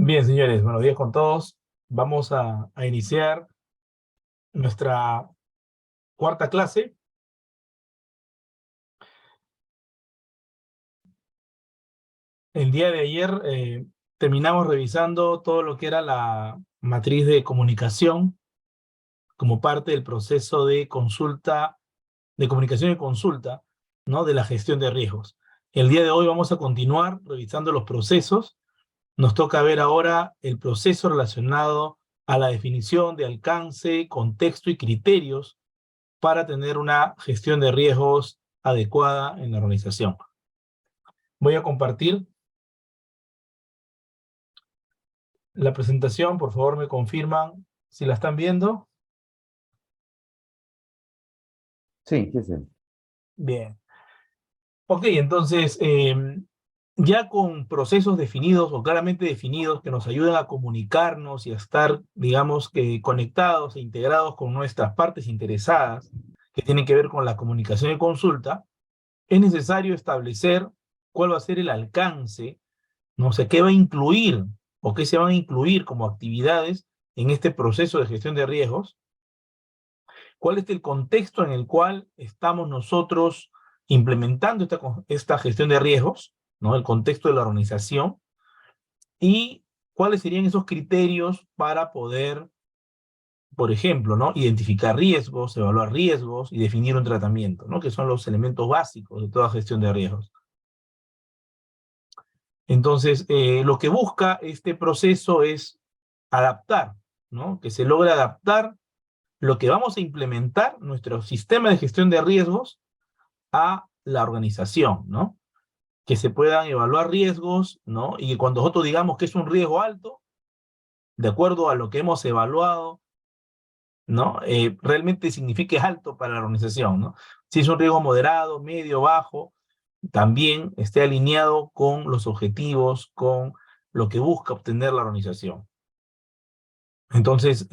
Bien, señores, buenos días con todos. Vamos a iniciar nuestra cuarta clase. El día de ayer terminamos revisando todo lo que era la matriz de comunicación como parte del proceso de consulta, de comunicación y consulta, ¿no? De la gestión de riesgos. El día de hoy vamos a continuar revisando los procesos. Nos toca ver ahora el proceso relacionado a la definición de alcance, contexto y criterios para tener una gestión de riesgos adecuada en la organización. Voy a compartir la presentación, por favor me confirman si la están viendo. Sí, sí, sí. Bien. Ok, entonces, ya con procesos definidos o claramente definidos que nos ayudan a comunicarnos y a estar, digamos, que conectados e integrados con nuestras partes interesadas, que tienen que ver con la comunicación y consulta, es necesario establecer cuál va a ser el alcance, no sé, qué va a incluir o qué se van a incluir como actividades en este proceso de gestión de riesgos, cuál es el contexto en el cual estamos nosotros implementando esta gestión de riesgos, ¿no? El contexto de la organización, y cuáles serían esos criterios para poder, por ejemplo, ¿no? Identificar riesgos, evaluar riesgos y definir un tratamiento, ¿no? Que son los elementos básicos de toda gestión de riesgos. Entonces, lo que busca este proceso es adaptar, ¿no? Que se logre adaptar lo que vamos a implementar, nuestro sistema de gestión de riesgos, a la organización, ¿no? Que se puedan evaluar riesgos, ¿no? Y que cuando nosotros digamos que es un riesgo alto, de acuerdo a lo que hemos evaluado, ¿no? Realmente signifique alto para la organización, ¿no? Si es un riesgo moderado, medio, bajo, también esté alineado con los objetivos, con lo que busca obtener la organización. Entonces,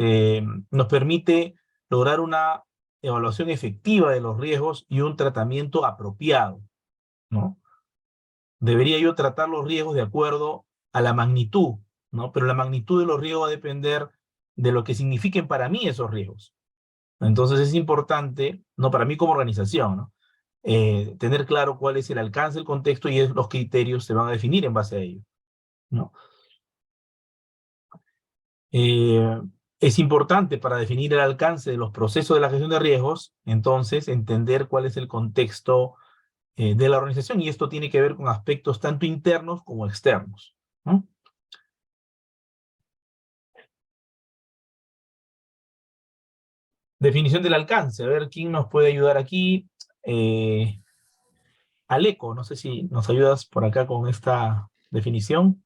nos permite lograr una evaluación efectiva de los riesgos y un tratamiento apropiado, ¿no? Debería yo tratar los riesgos de acuerdo a la magnitud, ¿no? Pero la magnitud de los riesgos va a depender de lo que signifiquen para mí esos riesgos. Entonces es importante, no para mí como organización, ¿no? Tener claro cuál es el alcance, el contexto y los criterios se van a definir en base a ello, ¿no? Eh, es importante para definir el alcance de los procesos de la gestión de riesgos, entonces entender cuál es el contexto de la organización, y esto tiene que ver con aspectos tanto internos como externos, ¿no? Definición del alcance, a ver quién nos puede ayudar aquí. Aleco, no sé si nos ayudas por acá con esta definición.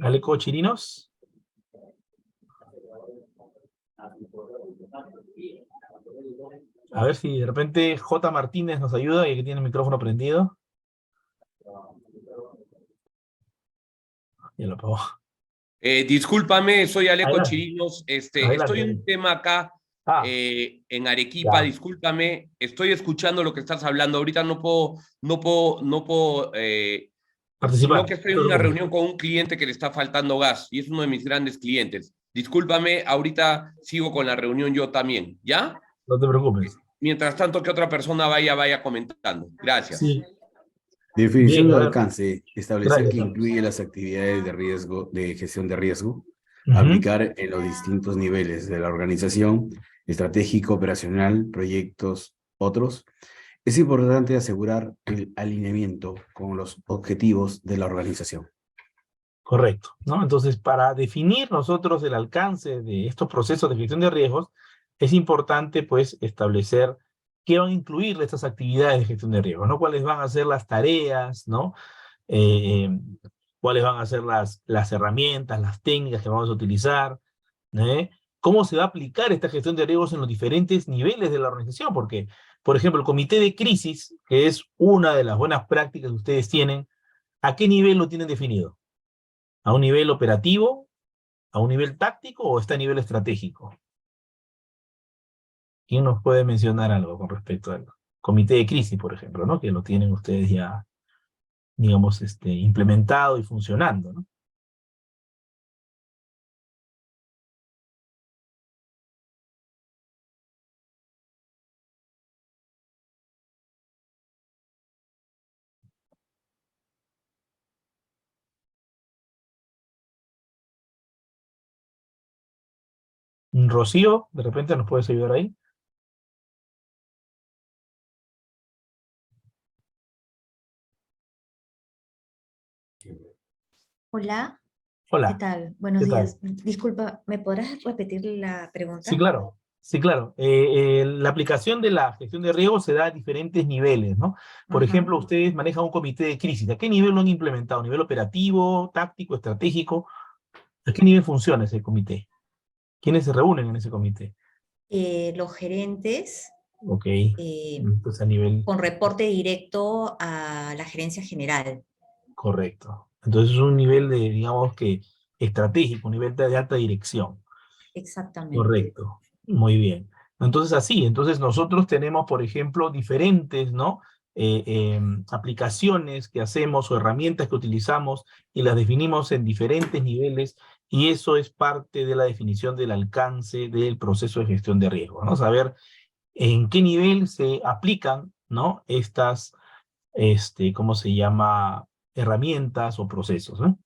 Aleco Chirinos. A ver si de repente J. Martínez nos ayuda y que tiene el micrófono prendido. Ya lo apagó. Discúlpame, soy Aleco Adelante, Chirinos. adelante, Estoy en un adelante. tema acá Ah, en Arequipa. ya, Discúlpame, estoy escuchando lo que estás hablando. Ahorita no puedo, sino participar, que no estoy te en una preocupes. reunión con un cliente que le está faltando gas y es uno de mis grandes clientes. Discúlpame, ahorita sigo con la reunión yo también, ¿ya? No te preocupes. Mientras tanto, que otra persona vaya comentando. Gracias. Sí, Definición bien, a de ver, alcance. Establecer gracias, que Carlos. incluye las actividades de riesgo, de gestión de riesgo, Ujú, aplicar en los distintos niveles de la organización, estratégico, operacional, proyectos, otros. Es importante asegurar el alineamiento con los objetivos de la organización. correcto, ¿no? Entonces, para definir nosotros el alcance de estos procesos de gestión de riesgos, es importante, pues, establecer qué van a incluir estas actividades de gestión de riesgos, ¿no? Cuáles van a ser las tareas, ¿no? Eh, cuáles van a ser las herramientas, las técnicas que vamos a utilizar, ¿eh? Cómo se va a aplicar esta gestión de riesgos en los diferentes niveles de la organización, porque, por ejemplo, el comité de crisis, que es una de las buenas prácticas que ustedes tienen, ¿a qué nivel lo tienen definido? ¿A un nivel operativo? ¿A un nivel táctico o está a nivel estratégico? ¿Quién nos puede mencionar algo con respecto al comité de crisis, por ejemplo, ¿no? Que lo tienen ustedes ya, digamos, implementado y funcionando, ¿no? Rocío, de repente nos puedes ayudar ahí. Hola, ¿qué Hola, tal? Buenos ¿qué tal? días. Disculpa, ¿me podrás repetir la Sí, pregunta? claro. Sí, claro. La aplicación de la gestión de riesgo se da a diferentes niveles, ¿no? Por Ajá. ejemplo, ustedes manejan un comité de crisis. ¿A qué nivel lo han implementado? ¿Nivel operativo, táctico, estratégico? ¿A qué nivel funciona ese comité? ¿Quiénes se reúnen en ese comité? Los gerentes Ok, eh, entonces a nivel con reporte directo a la gerencia general. correcto. Entonces es un nivel de, digamos que, estratégico, un nivel de alta dirección. Exactamente. Correcto, muy bien. Entonces así, entonces nosotros tenemos, por ejemplo, diferentes, ¿no? Aplicaciones que hacemos o herramientas que utilizamos y las definimos en diferentes niveles y eso es parte de la definición del alcance del proceso de gestión de riesgo, ¿no? Saber en qué nivel se aplican, ¿no? Estas, ¿cómo se llama? Herramientas o procesos, ¿no?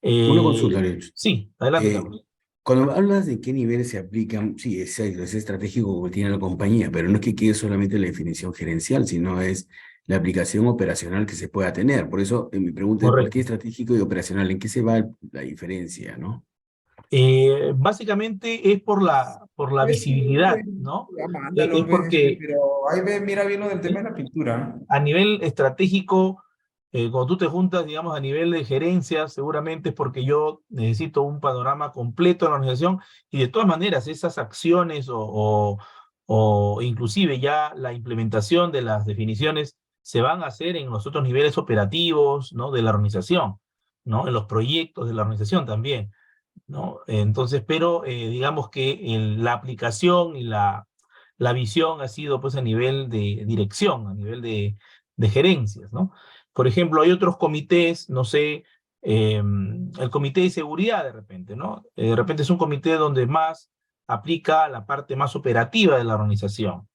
Una consulta, Luis. Sí, adelante, Eh, Carlos. Cuando hablas de qué niveles se aplican, sí, es estratégico como tiene la compañía, pero no es que quede solamente la definición gerencial, sino es la aplicación operacional que se pueda tener. Por eso mi pregunta es, ¿por qué Correcto. estratégico y operacional? ¿En qué se va la diferencia, no? Básicamente es por la Pues sí, visibilidad, pues, ¿no? ya mándalo, Es pues, porque pero ahí ve, mira bien lo del tema ¿sí? de la pintura. A nivel estratégico, cuando tú te juntas, digamos, a nivel de gerencia, seguramente es porque yo necesito un panorama completo de la organización y de todas maneras esas acciones o inclusive ya la implementación de las definiciones se van a hacer en los otros niveles operativos, ¿no? De la organización, ¿no? En los proyectos de la organización también. ¿No? Entonces, pero digamos que la aplicación y la visión ha sido pues a nivel de dirección, a nivel de gerencias, ¿no? Por ejemplo, hay otros comités, no sé, el comité de seguridad de repente, ¿no? De repente es un comité donde más aplica la parte más operativa de la organización,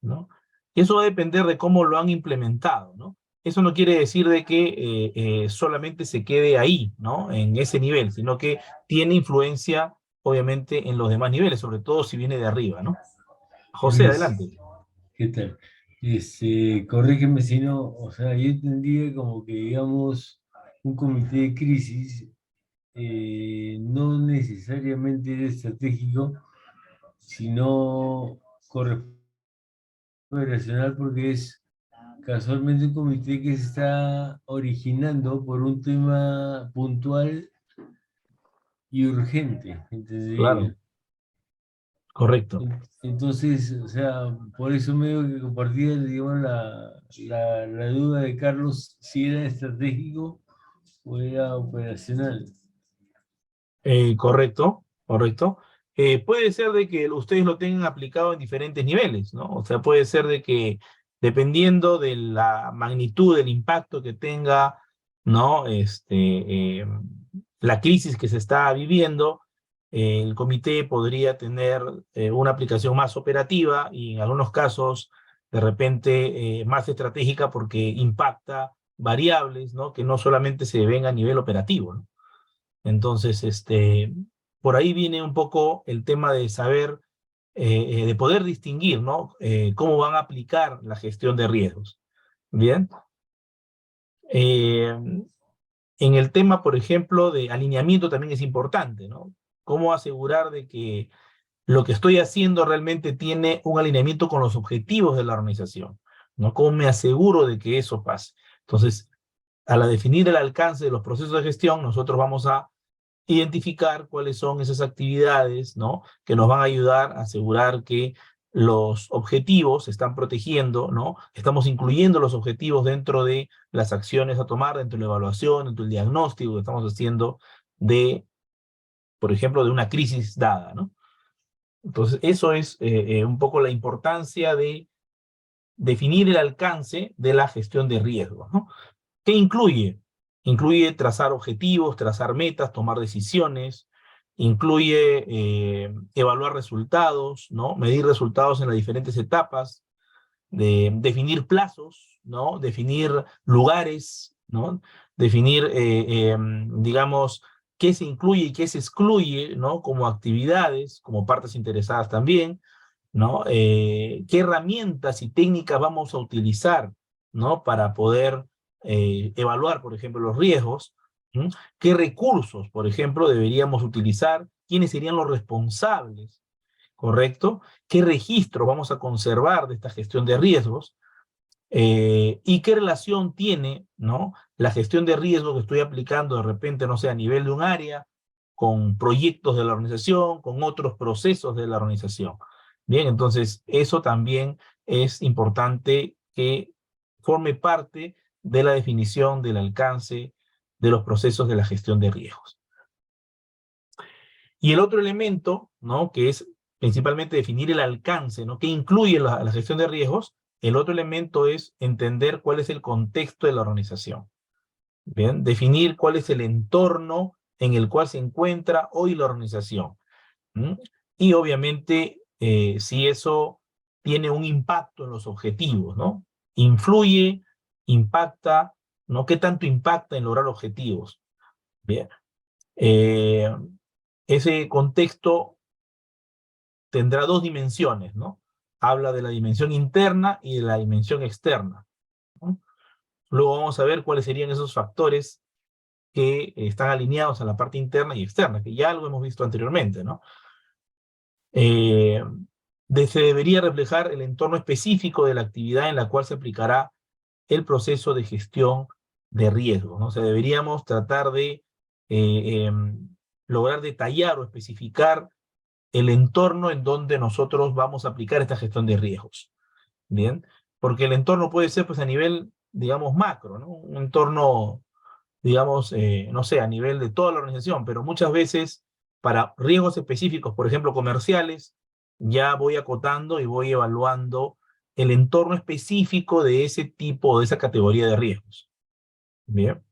¿no? Y eso va a depender de cómo lo han implementado, ¿no? Eso no quiere decir de que solamente se quede ahí, ¿no? En ese nivel, sino que tiene influencia, obviamente, en los demás niveles, sobre todo si viene de arriba, ¿no? José, Luis, adelante. ¿qué tal? Corrígeme si no, o sea, yo entendía como que, digamos, un comité de crisis no necesariamente es estratégico, sino operacional porque es casualmente un comité que se está originando por un tema puntual y urgente, Claro, entendería. correcto. Entonces, o sea, por eso medio que compartía, digamos, la duda de Carlos si era estratégico o era operacional. Correcto, correcto. Puede ser de que ustedes lo tengan aplicado en diferentes niveles, ¿no? O sea, puede ser de que dependiendo de la magnitud del impacto que tenga, ¿no? La crisis que se está viviendo, el comité podría tener una aplicación más operativa y en algunos casos, de repente, más estratégica porque impacta variables, ¿no? Que no solamente se ven a nivel operativo, ¿no? Entonces, por ahí viene un poco el tema de saber, de poder distinguir, ¿no? Cómo van a aplicar la gestión de riesgos. Bien. Eh, en el tema, por ejemplo, de alineamiento también es importante, ¿no? Cómo asegurar de que lo que estoy haciendo realmente tiene un alineamiento con los objetivos de la organización, ¿no? ¿Cómo me aseguro de que eso pase? Entonces, al definir el alcance de los procesos de gestión, nosotros vamos a identificar cuáles son esas actividades, ¿no? Que nos van a ayudar a asegurar que los objetivos se están protegiendo, ¿no? Estamos incluyendo los objetivos dentro de las acciones a tomar, dentro de la evaluación, dentro del diagnóstico que estamos haciendo de, por ejemplo, de una crisis dada, ¿no? Entonces, eso es un poco la importancia de definir el alcance de la gestión de riesgos, ¿no? ¿Qué incluye? Incluye trazar objetivos, trazar metas, tomar decisiones, incluye evaluar resultados, ¿no? Medir resultados en las diferentes etapas, definir plazos, ¿no? Definir lugares, ¿no? Definir, digamos, qué se incluye y qué se excluye, ¿no? Como actividades, como partes interesadas también, ¿no? ¿Qué herramientas y técnicas vamos a utilizar, ¿no? Para poder evaluar, por ejemplo, los riesgos. ¿Mm? ¿Qué recursos, por ejemplo, deberíamos utilizar? ¿Quiénes serían los responsables? ¿Correcto? ¿Qué registro vamos a conservar de esta gestión de riesgos? ¿Y qué relación tiene, ¿no? La gestión de riesgos que estoy aplicando de repente, no sé, a nivel de un área, con proyectos de la organización, con otros procesos de la organización? Bien, entonces eso también es importante que forme parte de la definición del alcance de los procesos de la gestión de riesgos. Y el otro elemento, ¿no? Que es principalmente definir el alcance, ¿no? ¿Qué incluye la gestión de riesgos? El otro elemento es entender cuál es el contexto de la organización. Bien, definir cuál es el entorno en el cual se encuentra hoy la organización. ¿Mm? Y obviamente, si eso tiene un impacto en los objetivos, ¿no? Influye, impacta, ¿no? ¿Qué tanto impacta en lograr objetivos? Bien. Ese contexto tendrá dos dimensiones, ¿no? Habla de la dimensión interna y de la dimensión externa, ¿no? Luego vamos a ver cuáles serían esos factores que están alineados a la parte interna y externa, que ya lo hemos visto anteriormente, ¿no? Se debería reflejar el entorno específico de la actividad en la cual se aplicará el proceso de gestión de riesgos, ¿no? O sea, deberíamos tratar de lograr detallar o especificar el entorno en donde nosotros vamos a aplicar esta gestión de riesgos. Bien, porque el entorno puede ser pues a nivel, digamos, macro, ¿no? Un entorno, digamos, no sé, a nivel de toda la organización, pero muchas veces para riesgos específicos, por ejemplo, comerciales, ya voy acotando y voy evaluando el entorno específico de ese tipo, de esa categoría de riesgos. Bien.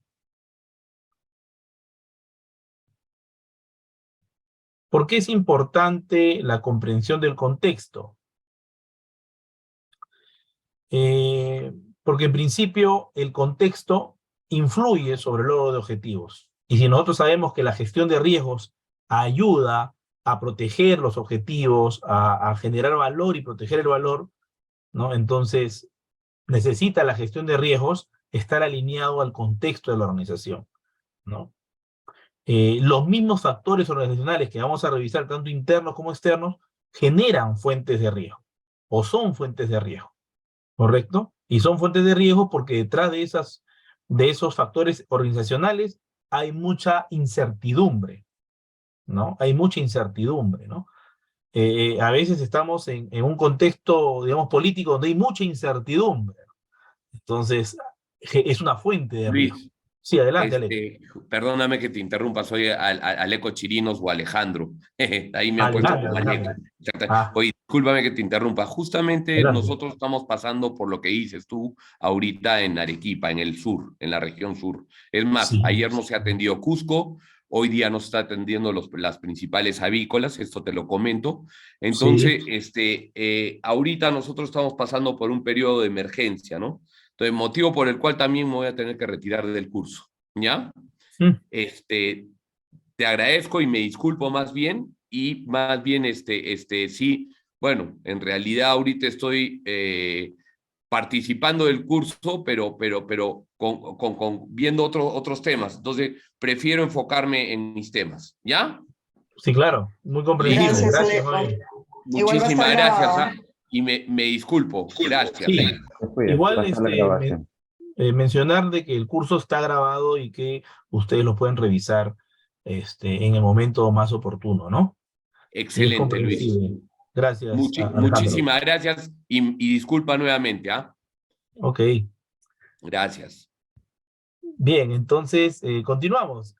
¿Por qué es importante la comprensión del contexto? Porque en principio el contexto influye sobre el logro de objetivos. Y si nosotros sabemos que la gestión de riesgos ayuda a proteger los objetivos, a generar valor y proteger el valor, ¿no? Entonces necesita la gestión de riesgos estar alineado al contexto de la organización, ¿no? Los mismos factores organizacionales que vamos a revisar, tanto internos como externos, generan fuentes de riesgo o son fuentes de riesgo. ¿Correcto? Y son fuentes de riesgo porque detrás de esos factores organizacionales hay mucha incertidumbre, ¿no? Hay mucha incertidumbre, ¿no? A veces estamos en un contexto, digamos, político donde hay mucha incertidumbre. Entonces, es una fuente de riesgo. Luis, Sí, adelante, Alex. perdóname que te interrumpa, soy Aleco Chirinos o Alejandro. Ahí me han puesto Alejandro, como Aleco. Alejandro. Ah, Oye, discúlpame que te interrumpa. Justamente adelante. nosotros estamos pasando por lo que dices tú ahorita en Arequipa, en el sur, en la región sur. Es más, Sí. ayer nos se atendió Cusco, hoy día nos está atendiendo las principales avícolas, esto te lo comento. Entonces, ahorita nosotros estamos pasando por un periodo de emergencia, ¿no? Entonces, motivo por el cual también me voy a tener que retirar del curso, ¿ya? Mm. Te agradezco y me disculpo más bien, y más bien, sí, bueno, en realidad ahorita estoy participando del curso, pero viendo otros temas, entonces prefiero enfocarme en mis temas, ¿ya? Sí, claro, muy comprensible. Listo. Gracias, Gracias, Alejo. Javier. Igual va a Muchísimas estar gracias, grabada. y me disculpo, gracias. Sí, Cuida, igual va a estar la grabación. mencionar de que el curso está grabado y que ustedes lo pueden revisar en el momento más oportuno, ¿no? Y es Excelente, Luis. comprensible. Gracias, Alejandro. Muchísimas gracias y disculpa nuevamente, ¿ah? Ok, Gracias. bien, entonces continuamos.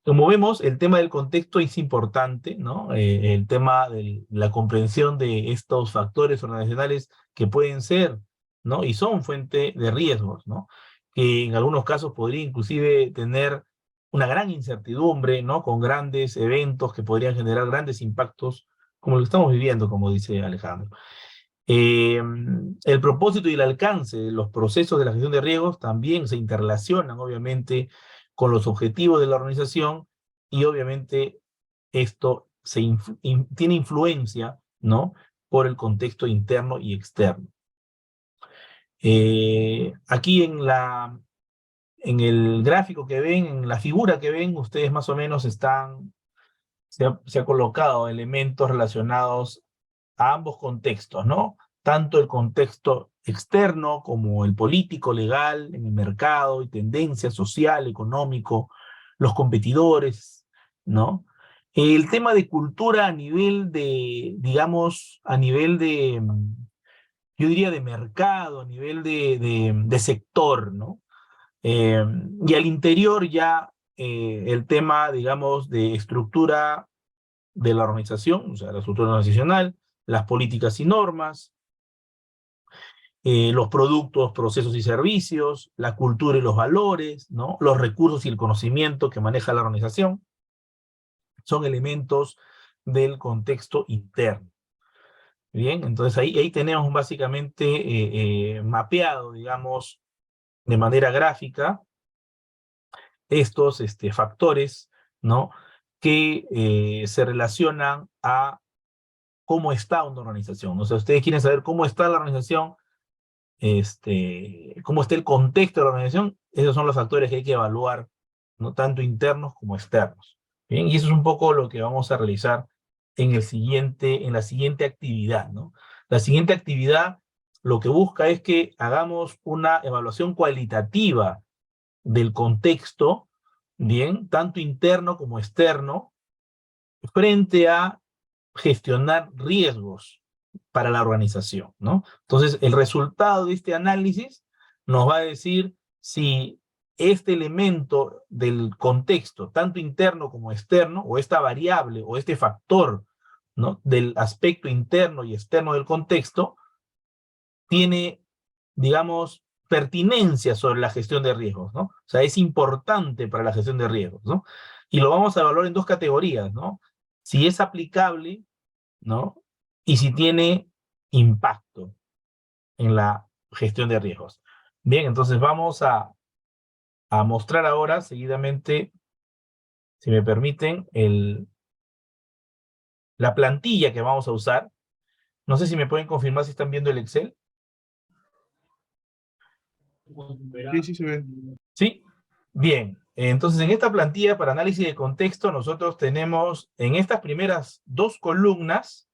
como vemos, el tema del contexto es importante, ¿no? El tema de la comprensión de estos factores organizacionales que pueden ser, ¿no? Y son fuente de riesgos, ¿no? Que en algunos casos podría inclusive tener una gran incertidumbre, ¿no? Con grandes eventos que podrían generar grandes impactos, como lo que estamos viviendo, como dice Alejandro. El propósito y el alcance de los procesos de la gestión de riesgos también se interrelacionan, obviamente, con los objetivos de la organización y, obviamente, esto tiene influencia, ¿no? Por el contexto interno y externo. Aquí en el gráfico que ven, en la figura que ven, ustedes más o menos se ha colocado elementos relacionados a ambos contextos, ¿no? Tanto el contexto externo como el político, legal, en el mercado y tendencia social, económico, los competidores, ¿no? El tema de cultura a nivel de, digamos, a nivel de, yo diría de mercado, a nivel de sector, ¿no? Y al interior ya el tema, digamos, de estructura de la organización, o sea, la estructura organizacional, las políticas y normas, los productos, procesos y servicios, la cultura y los valores, ¿no? Los recursos y el conocimiento que maneja la organización, son elementos del contexto interno. Bien, entonces ahí tenemos básicamente mapeado, digamos, de manera gráfica, estos factores, ¿no? Que se relacionan a cómo está una organización. O sea, ustedes quieren saber cómo está la organización, cómo está el contexto de la organización, esos son los factores que hay que evaluar, ¿no? Tanto internos como externos. Bien, y eso es un poco lo que vamos a realizar en la siguiente actividad, ¿no? La siguiente actividad lo que busca es que hagamos una evaluación cualitativa del contexto, bien, tanto interno como externo, frente a gestionar riesgos para la organización, ¿no? Entonces, el resultado de este análisis nos va a decir si este elemento del contexto, tanto interno como externo, o esta variable, o este factor, ¿no? Del aspecto interno y externo del contexto, tiene, digamos, pertinencia sobre la gestión de riesgos, ¿no? O sea, es importante para la gestión de riesgos, ¿no? Y lo vamos a evaluar en dos categorías, ¿no? Si es aplicable, ¿no? Y si tiene impacto en la gestión de riesgos. Bien, entonces vamos a mostrar ahora seguidamente, si me permiten, la plantilla que vamos a usar. No sé si me pueden confirmar si están viendo el Excel. Sí, sí se ve. ¿Sí? Bien, entonces en esta plantilla para análisis de contexto nosotros tenemos en estas primeras dos columnas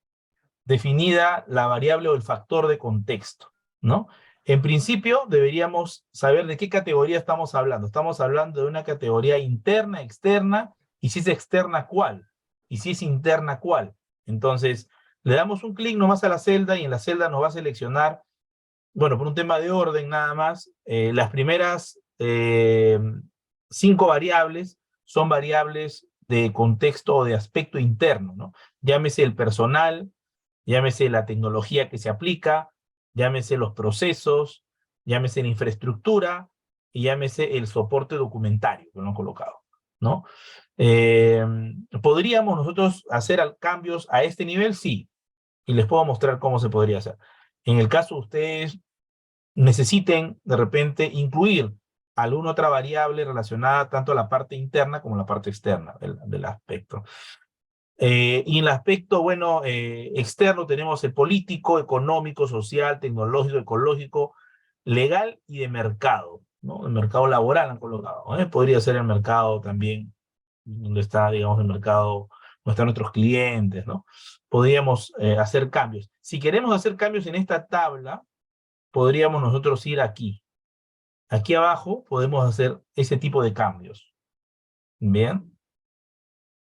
definida la variable o el factor de contexto, ¿no? En principio deberíamos saber de qué categoría estamos hablando. Estamos hablando de una categoría interna, externa, y si es externa, ¿cuál? Y si es interna, ¿cuál? Entonces, le damos un clic nomás a la celda y en la celda nos va a seleccionar, bueno, por un tema de orden nada más, las primeras 5 variables son variables de contexto o de aspecto interno, ¿no? Llámese el personal, llámese la tecnología que se aplica, llámese los procesos, llámese la infraestructura y llámese el soporte documentario que lo han colocado, ¿no? ¿Podríamos nosotros hacer cambios a este nivel? Sí, y les puedo mostrar cómo se podría hacer. En el caso ustedes necesiten de repente incluir alguna otra variable relacionada tanto a la parte interna como a la parte externa del aspecto. Y en el aspecto, bueno, externo tenemos el político, económico, social, tecnológico, ecológico, legal y de mercado, ¿no? El mercado laboral han colocado, ¿eh? Podría ser el mercado también, donde está, digamos, el mercado, donde están nuestros clientes, ¿no? Podríamos hacer cambios. Si queremos hacer cambios en esta tabla, podríamos nosotros ir aquí. Aquí abajo podemos hacer ese tipo de cambios. ¿Bien?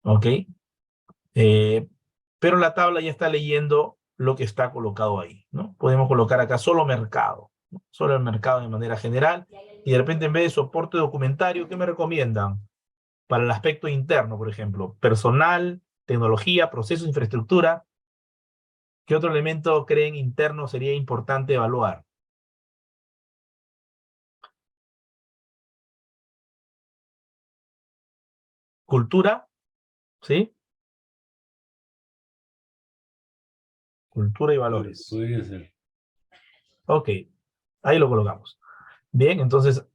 ¿Ok? Pero la tabla ya está leyendo lo que está colocado ahí, ¿no? Podemos colocar acá solo mercado, ¿no? Solo el mercado de manera general, y de repente en vez de soporte documentario, ¿qué me recomiendan? para el aspecto interno, por ejemplo, personal, tecnología, procesos, infraestructura. ¿Qué otro elemento creen interno sería importante evaluar? Cultura, ¿sí? Cultura y valores. Podría ser. Ok, ahí lo colocamos. Bien, entonces,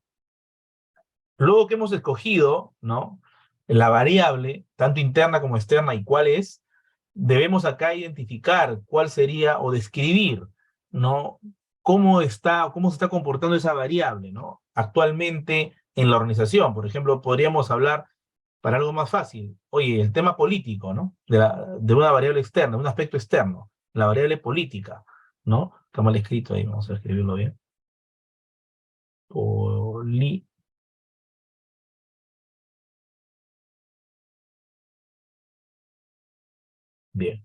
luego que hemos escogido, ¿no?, la variable, tanto interna como externa, y cuál es, debemos acá identificar cuál sería, o describir, ¿no?, cómo se está comportando esa variable, ¿no?, actualmente en la organización. Por ejemplo, podríamos hablar, para algo más fácil, oye, el tema político, ¿no?, de una variable externa, un aspecto externo, la variable política, ¿no? Está mal escrito ahí, vamos a escribirlo bien. Bien.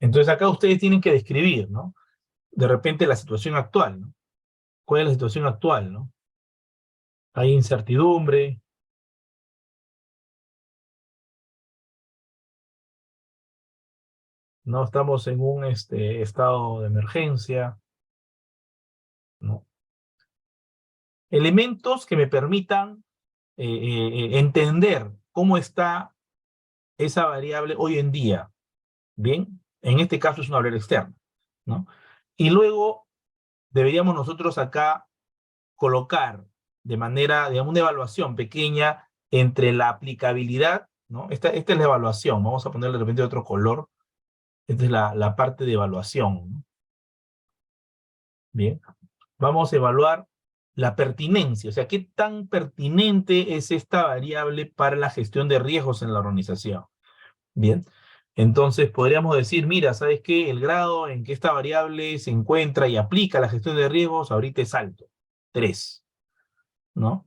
Entonces acá ustedes tienen que describir, ¿no?, de repente la situación actual, ¿no? ¿Cuál es la situación actual, no? Hay incertidumbre, no estamos en un estado de emergencia, ¿no? Elementos que me permitan entender cómo está esa variable hoy en día. Bien, en este caso es una variable externa, ¿no? Y luego deberíamos nosotros acá colocar de manera, digamos, una evaluación pequeña entre la aplicabilidad, ¿no? Esta es la evaluación, vamos a ponerle de repente otro color. Esta es la parte de evaluación, ¿no? Bien, vamos a evaluar la pertinencia, o sea, qué tan pertinente es esta variable para la gestión de riesgos en la organización. Bien, entonces podríamos decir, mira, ¿sabes qué? El grado en que esta variable se encuentra y aplica la gestión de riesgos ahorita es alto, 3, ¿no?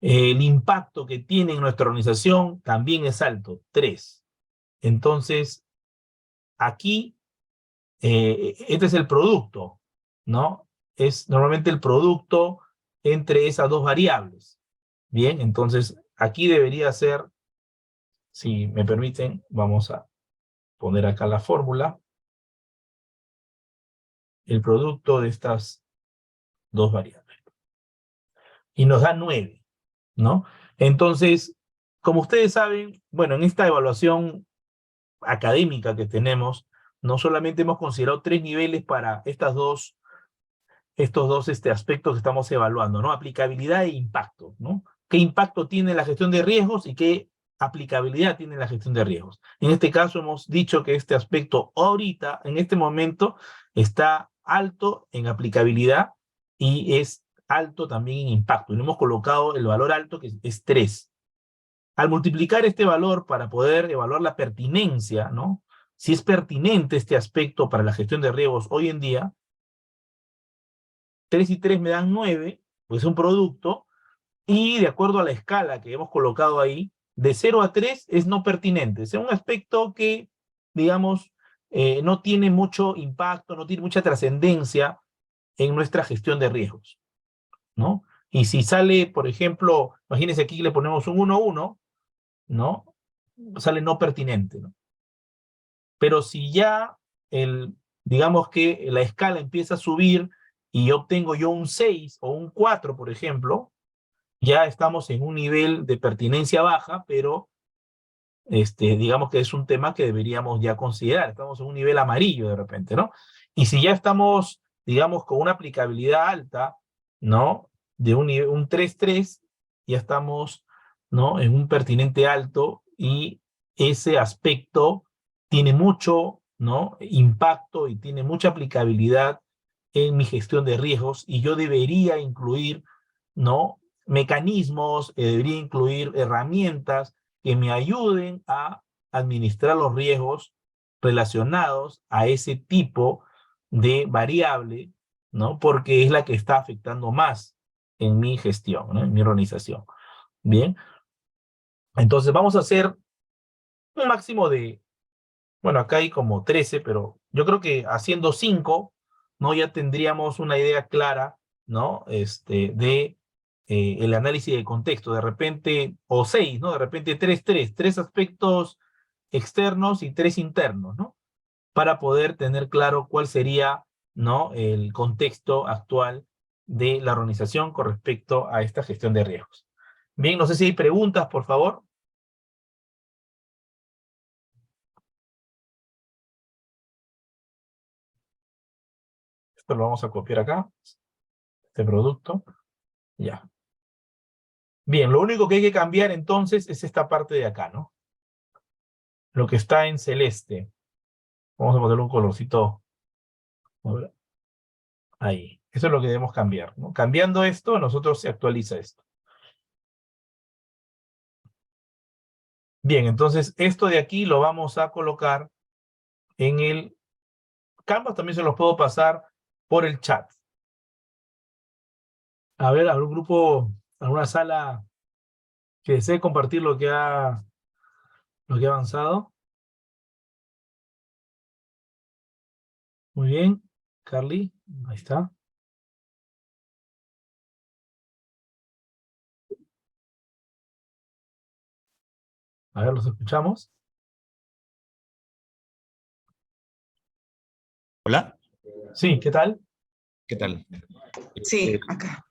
El impacto que tiene en nuestra organización también es alto, 3. Entonces, aquí, este es el producto, ¿no? Es normalmente el producto entre esas dos variables. Bien, entonces, aquí debería ser, si me permiten, vamos a poner acá la fórmula, el producto de estas dos variables. Y nos da 9, ¿no? Entonces, como ustedes saben, bueno, en esta evaluación académica que tenemos, no solamente hemos considerado 3 niveles para estos dos aspectos que estamos evaluando, ¿no? Aplicabilidad e impacto, ¿no? ¿Qué impacto tiene la gestión de riesgos y qué aplicabilidad tiene la gestión de riesgos? En este caso hemos dicho que este aspecto ahorita, en este momento, está alto en aplicabilidad y es alto también en impacto. Y le hemos colocado el valor alto, que es 3. Al multiplicar este valor para poder evaluar la pertinencia, ¿no?, si es pertinente este aspecto para la gestión de riesgos hoy en día, 3 y 3 me dan 9, pues es un producto, y de acuerdo a la escala que hemos colocado ahí, de 0 a 3 es no pertinente. Es un aspecto que, digamos, no tiene mucho impacto, no tiene mucha trascendencia en nuestra gestión de riesgos, ¿no? Y si sale, por ejemplo, imagínense aquí que le ponemos un 1-1, ¿no? Sale no pertinente, ¿no? Pero si ya digamos que la escala empieza a subir y obtengo yo un 6 o un 4, por ejemplo, ya estamos en un nivel de pertinencia baja, pero digamos que es un tema que deberíamos ya considerar. Estamos en un nivel amarillo de repente, ¿no? Y si ya estamos, digamos, con una aplicabilidad alta, ¿no?, de un 3-3, ya estamos, ¿no?, en un pertinente alto, y ese aspecto tiene mucho, ¿no?, impacto y tiene mucha aplicabilidad en mi gestión de riesgos, y yo debería incluir, ¿no?, mecanismos, debería incluir herramientas que me ayuden a administrar los riesgos relacionados a ese tipo de variable, ¿no?, porque es la que está afectando más en mi gestión, ¿no?, en mi organización. Bien, entonces vamos a hacer un máximo de, bueno, acá hay como 13, pero yo creo que haciendo 5 ¿no? Ya tendríamos una idea clara, ¿no? De el análisis de contexto, de repente, o 6, ¿no? De repente tres aspectos externos y 3 internos, ¿no? Para poder tener claro cuál sería, ¿no? El contexto actual de la organización con respecto a esta gestión de riesgos. Bien, no sé si hay preguntas, por favor. Esto lo vamos a copiar acá, este producto, ya. Bien, lo único que hay que cambiar entonces es esta parte de acá, ¿no? Lo que está en celeste. Vamos a ponerle un colorcito. Ahí. Eso es lo que debemos cambiar, ¿no? Cambiando esto, nosotros se actualiza esto. Bien, entonces esto de aquí lo vamos a colocar en el Canvas. También se los puedo pasar por el chat. A ver, ¿algún grupo, alguna sala que desee compartir lo que ha avanzado? Muy bien. Carly, ahí está. A ver, los escuchamos. Hola, Sí, ¿qué tal? ¿qué tal? Sí, acá.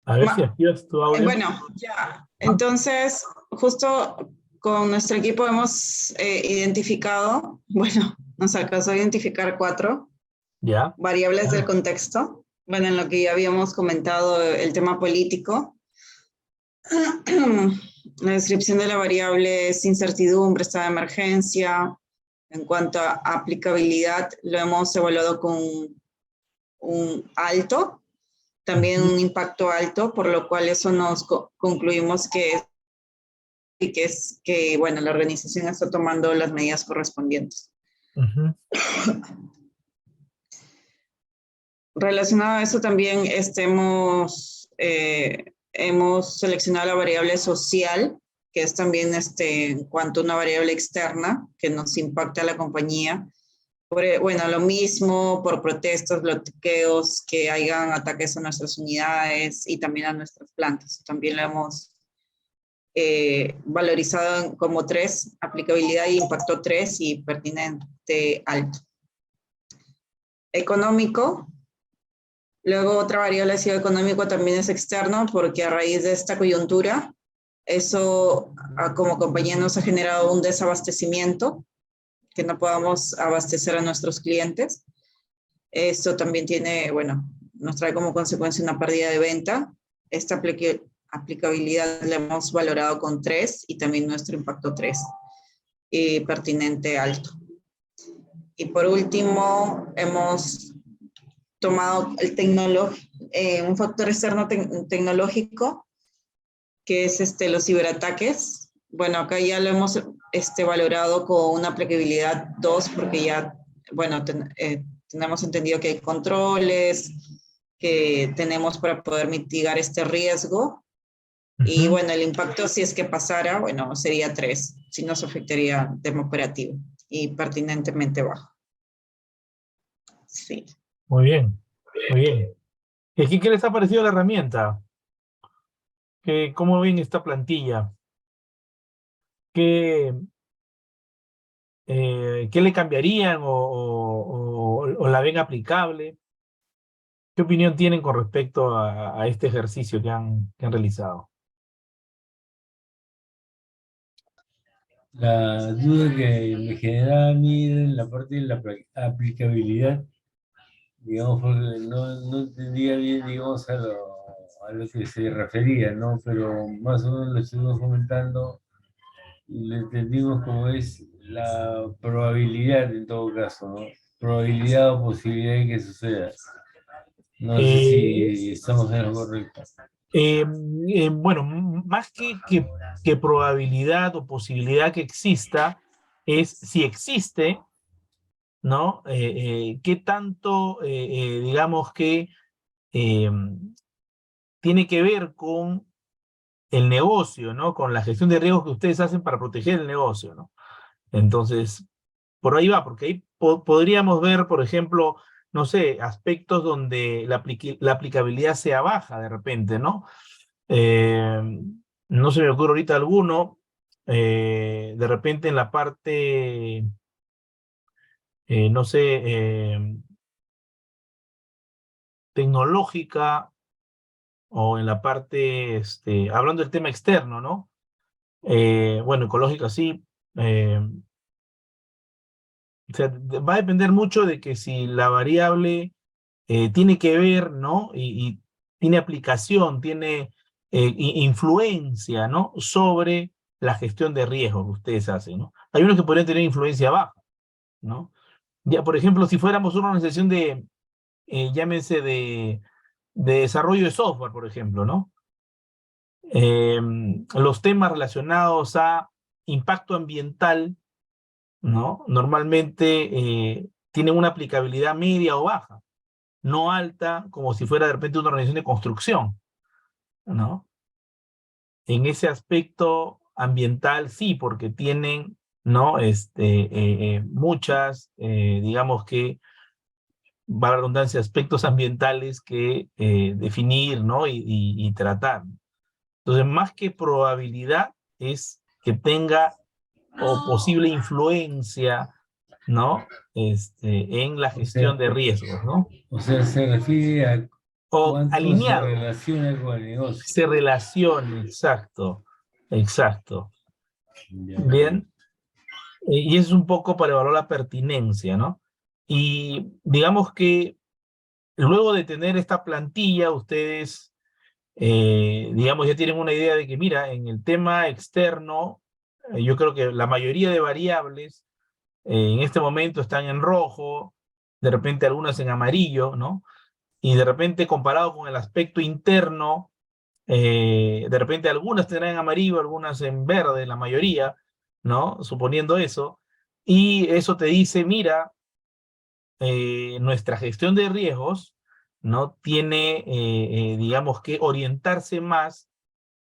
A ver si activas tu audio. Bueno, ya. Entonces, justo con nuestro equipo hemos identificado, bueno, nos alcanzó a identificar 4 Ya. variables del contexto. Bueno, en lo que ya habíamos comentado, el tema político. La descripción de la variable es incertidumbre, estado de emergencia. En cuanto a aplicabilidad, lo hemos evaluado con un alto, también un impacto alto, por lo cual eso nos concluimos que, bueno, la organización está tomando las medidas correspondientes. Relacionado a eso también hemos seleccionado la variable social, que es también en cuanto a una variable externa que nos impacta a la compañía. Bueno, lo mismo por protestas, bloqueos, que hayan ataques a nuestras unidades y también a nuestras plantas. También lo hemos valorizado como 3, aplicabilidad y impacto 3 y pertinente alto. Económico. Luego otra variable ha sido económico, también es externo, porque a raíz de esta coyuntura, eso como compañía nos ha generado un desabastecimiento, que no podamos abastecer a nuestros clientes. Esto también tiene, bueno, nos trae como consecuencia una pérdida de venta. Esta aplicabilidad la hemos valorado con 3 y también nuestro impacto 3, y pertinente alto. Y por último, hemos tomado un factor externo tecnológico, que es los ciberataques. Bueno, acá ya lo hemos valorado con una aplicabilidad 2, porque ya, bueno, tenemos entendido que hay controles que tenemos para poder mitigar este riesgo. Y bueno, el impacto, si es que pasara, bueno, sería 3, si nos afectaría el tema operativo y pertinentemente bajo. Sí. Muy bien, muy bien. ¿Y aquí qué les ha parecido la herramienta? ¿Cómo ven esta plantilla? ¿Qué le cambiarían o la ven aplicable? ¿Qué opinión tienen con respecto a este ejercicio que han realizado? La duda que me generaba a mí en la parte de la aplicabilidad, digamos, porque no entendía bien, digamos, a lo que se refería, ¿no? Pero más o menos lo estuvimos comentando y lo entendimos como es la probabilidad en todo caso, ¿no? Probabilidad o posibilidad de que suceda. No sé si estamos en lo correcto. Bueno, más que probabilidad o posibilidad que exista, es si existe, ¿no? ¿Qué tanto, digamos que tiene que ver con el negocio, ¿no? Con la gestión de riesgos que ustedes hacen para proteger el negocio, ¿no? Entonces, por ahí va, porque ahí podríamos ver, por ejemplo, no sé, aspectos donde la aplicabilidad sea baja de repente, ¿no? No se me ocurre ahorita alguno, de repente en la parte, no sé, tecnológica o en la parte, hablando del tema externo, ¿no? Bueno, ecológica sí. O sea, va a depender mucho de que si la variable tiene que ver, ¿no? Y tiene aplicación, tiene influencia, ¿no? Sobre la gestión de riesgos que ustedes hacen, ¿no? Hay unos que podrían tener influencia baja, ¿no? Ya, por ejemplo, si fuéramos una organización de, llámese de desarrollo de software, por ejemplo, ¿no? Los temas relacionados a impacto ambiental, ¿no? Normalmente tienen una aplicabilidad media o baja, no alta como si fuera de repente una organización de construcción, ¿no? En ese aspecto ambiental sí, porque tienen, ¿no? Muchas, digamos que, va la redundancia, aspectos ambientales que definir, ¿no? Y tratar. Entonces, más que probabilidad, es que tenga o posible influencia, ¿no? En la gestión de riesgos, ¿no? O sea, se refiere a O cuánto se alineado, relaciona con el negocio. se relacione, exacto, exacto. Ya. Bien, y eso es un poco para evaluar la pertinencia, ¿no? Y digamos que luego de tener esta plantilla, ustedes, digamos, ya tienen una idea de que, mira, en el tema externo, yo creo que la mayoría de variables en este momento están en rojo, de repente algunas en amarillo, ¿no? Y de repente comparado con el aspecto interno, de repente algunas tendrán en amarillo, algunas en verde, la mayoría, ¿no? Suponiendo eso. Y eso te dice, mira, nuestra gestión de riesgos no tiene, digamos que orientarse más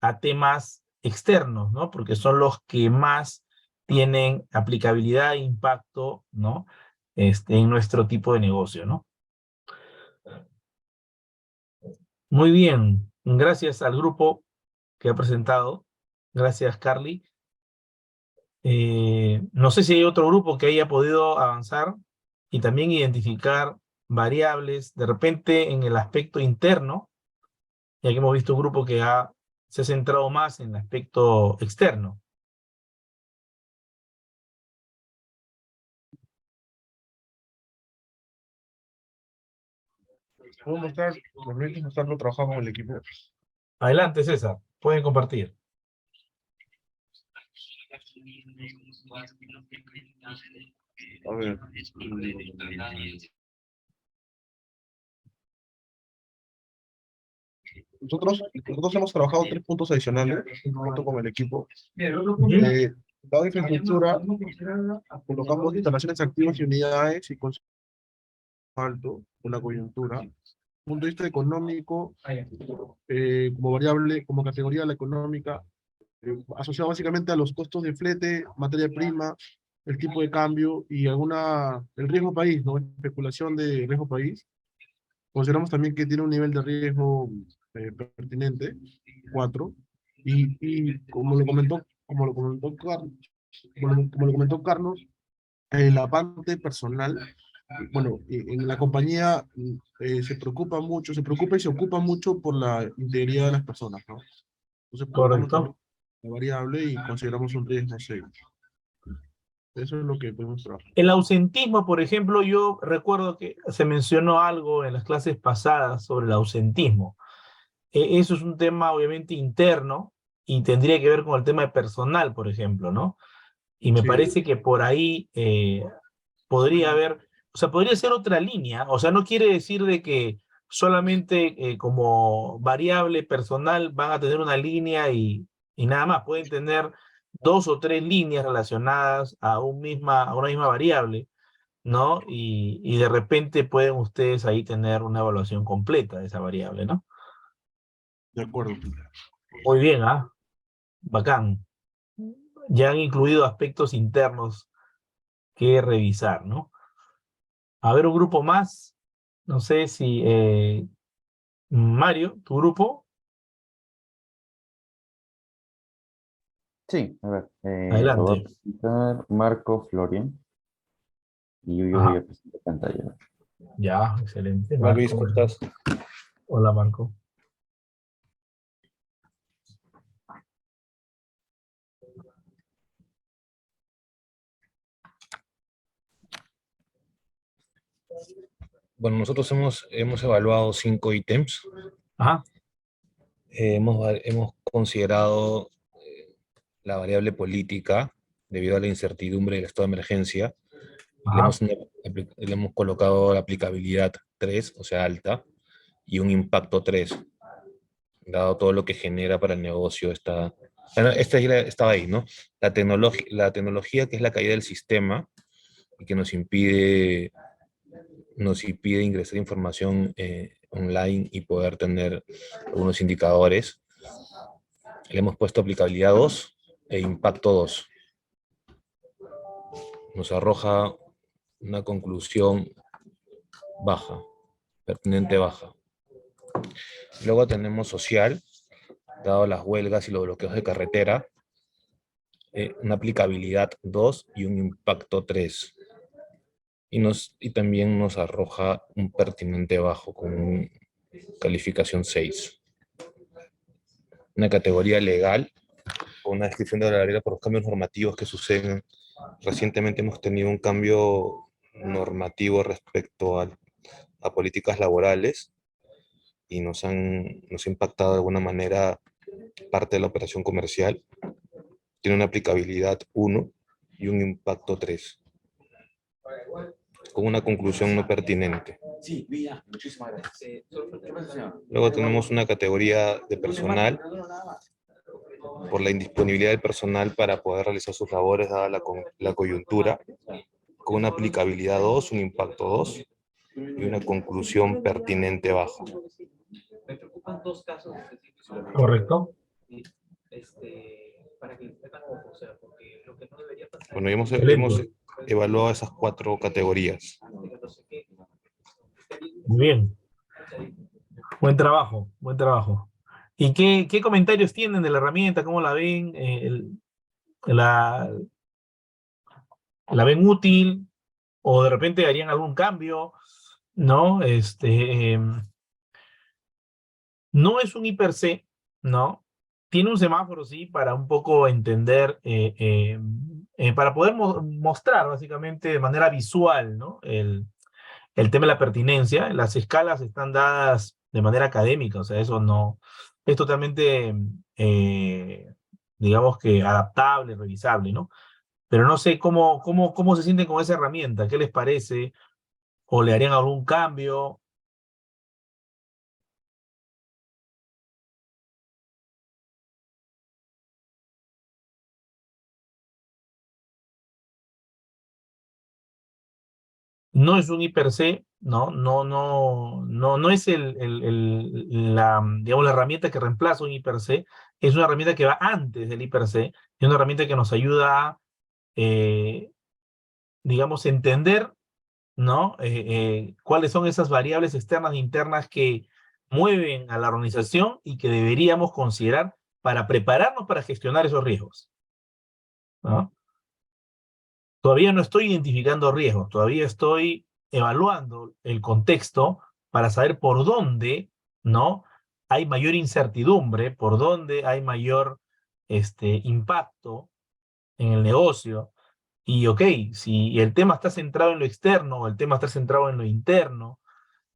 a temas externos, ¿no? Porque son los que más tienen aplicabilidad e impacto, ¿no? En nuestro tipo de negocio, ¿no? Muy bien, gracias al grupo que ha presentado. Gracias, Carly. No sé si hay otro grupo que haya podido avanzar y también identificar variables, de repente en el aspecto interno, ya que hemos visto un grupo que se ha centrado más en el aspecto externo. Puedo mostrar, los proyectos mostrarlo trabajando con el equipo. Adelante, César, pueden compartir. A ver. Nosotros hemos trabajado 3 puntos adicionales junto con el equipo. Dado infraestructura, colocamos instalaciones activas y unidades y con alto con la coyuntura. Punto de vista económico, como variable, como categoría de la económica, asociado básicamente a los costos de flete, materia prima, el tipo de cambio y el riesgo país, ¿no? Especulación de riesgo país. Consideramos también que tiene un nivel de riesgo pertinente, 4, y como lo comentó Carlos, la parte personal, bueno, en la compañía se preocupa y se ocupa mucho por la integridad de las personas, ¿no? Entonces, colocamos también Correcto. la variable y consideramos un riesgo serio. Eso es lo que podemos trabajar. El ausentismo, por ejemplo, yo recuerdo que se mencionó algo en las clases pasadas sobre el ausentismo. Eso es un tema obviamente interno y tendría que ver con el tema de personal, por ejemplo, ¿no? Y me Sí. parece que por ahí podría haber, o sea, podría ser otra línea, o sea, no quiere decir de que solamente como variable personal van a tener una línea y nada más, pueden tener 2 o 3 líneas relacionadas a una misma variable, ¿no? Y de repente pueden ustedes ahí tener una evaluación completa de esa variable, ¿no? De acuerdo. Muy bien, ¿ah? bacán. Ya han incluido aspectos internos que revisar, ¿no? A ver, un grupo más. No sé si Mario, tu grupo, Sí, a ver, lo voy a adelante. presentar Marco Florian y yo voy Ajá, a presentar pantalla. ya, excelente. Hola Luis, Marco. ¿cómo estás? Hola, Marco. Bueno, nosotros hemos evaluado 5 ítems. Ajá, Hemos considerado la variable política debido a la incertidumbre del estado de emergencia. ajá, Le hemos colocado la aplicabilidad 3, o sea, alta, y un impacto 3, dado todo lo que genera para el negocio bueno, estaba ahí, ¿no? La tecnología que es la caída del sistema y que nos impide ingresar información online y poder tener algunos indicadores. Le hemos puesto aplicabilidad 2 e impacto 2. Nos arroja una conclusión baja, pertinente baja. Luego tenemos social, dado las huelgas y los bloqueos de carretera, una aplicabilidad 2 y un impacto 3. Y también nos arroja un pertinente bajo con calificación 6. Una categoría legal, con una descripción de la realidad por los cambios normativos que suceden. Recientemente hemos tenido un cambio normativo respecto a políticas laborales y nos ha impactado de alguna manera parte de la operación comercial. Tiene una aplicabilidad 1 y un impacto 3, con una conclusión no pertinente. Sí, Villa, muchísimas gracias. Luego tenemos una categoría de personal, por la indisponibilidad del personal para poder realizar sus labores dada la coyuntura, con una aplicabilidad 2, un impacto 2 y una conclusión pertinente baja. Me preocupan dos casos específicos. correcto. Para que sepan, o sea, porque lo que no debería pasar. Bueno, hemos Excelente. evaluado esas 4 categorías. Muy bien. Buen trabajo, buen trabajo. ¿Y qué comentarios tienen de la herramienta? ¿Cómo la ven? ¿La ven útil? ¿O de repente harían algún cambio? ¿No? No es un IPC, ¿no? Tiene un semáforo, sí, para un poco entender, para poder mostrar básicamente de manera visual, ¿no? El tema de la pertinencia. Las escalas están dadas de manera académica, o sea, eso no es totalmente, digamos que adaptable, revisable, ¿no? Pero no sé cómo se sienten con esa herramienta, ¿qué les parece? ¿O le harían algún cambio? No es un IPC, no es digamos, la herramienta que reemplaza un IPC, es una herramienta que va antes del IPC, es una herramienta que nos ayuda a, digamos, entender, ¿no? Cuáles son esas variables externas e internas que mueven a la organización y que deberíamos considerar para prepararnos para gestionar esos riesgos, ¿no? Todavía no estoy identificando riesgos, todavía estoy evaluando el contexto para saber por dónde, ¿no? Hay mayor incertidumbre, por dónde hay mayor impacto en el negocio. Y ok, si el tema está centrado en lo externo o el tema está centrado en lo interno,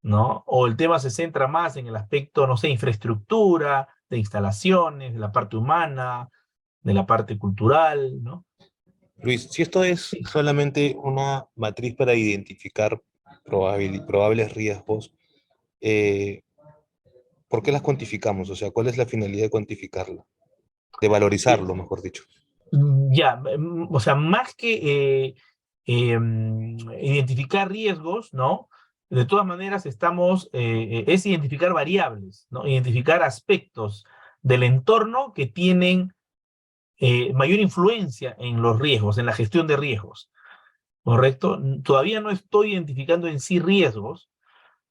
¿no? O el tema se centra más en el aspecto, no sé, infraestructura, de instalaciones, de la parte humana, de la parte cultural, ¿no? Luis, si esto es solamente una matriz para identificar probables riesgos, ¿por qué las cuantificamos? O sea, ¿cuál es la finalidad de cuantificarlo? De valorizarlo, mejor dicho. Ya, o sea, más que identificar riesgos, ¿no? De todas maneras es identificar variables, ¿no? Identificar aspectos del entorno que tienen mayor influencia en los riesgos, en la gestión de riesgos, ¿correcto? Todavía no estoy identificando en sí riesgos,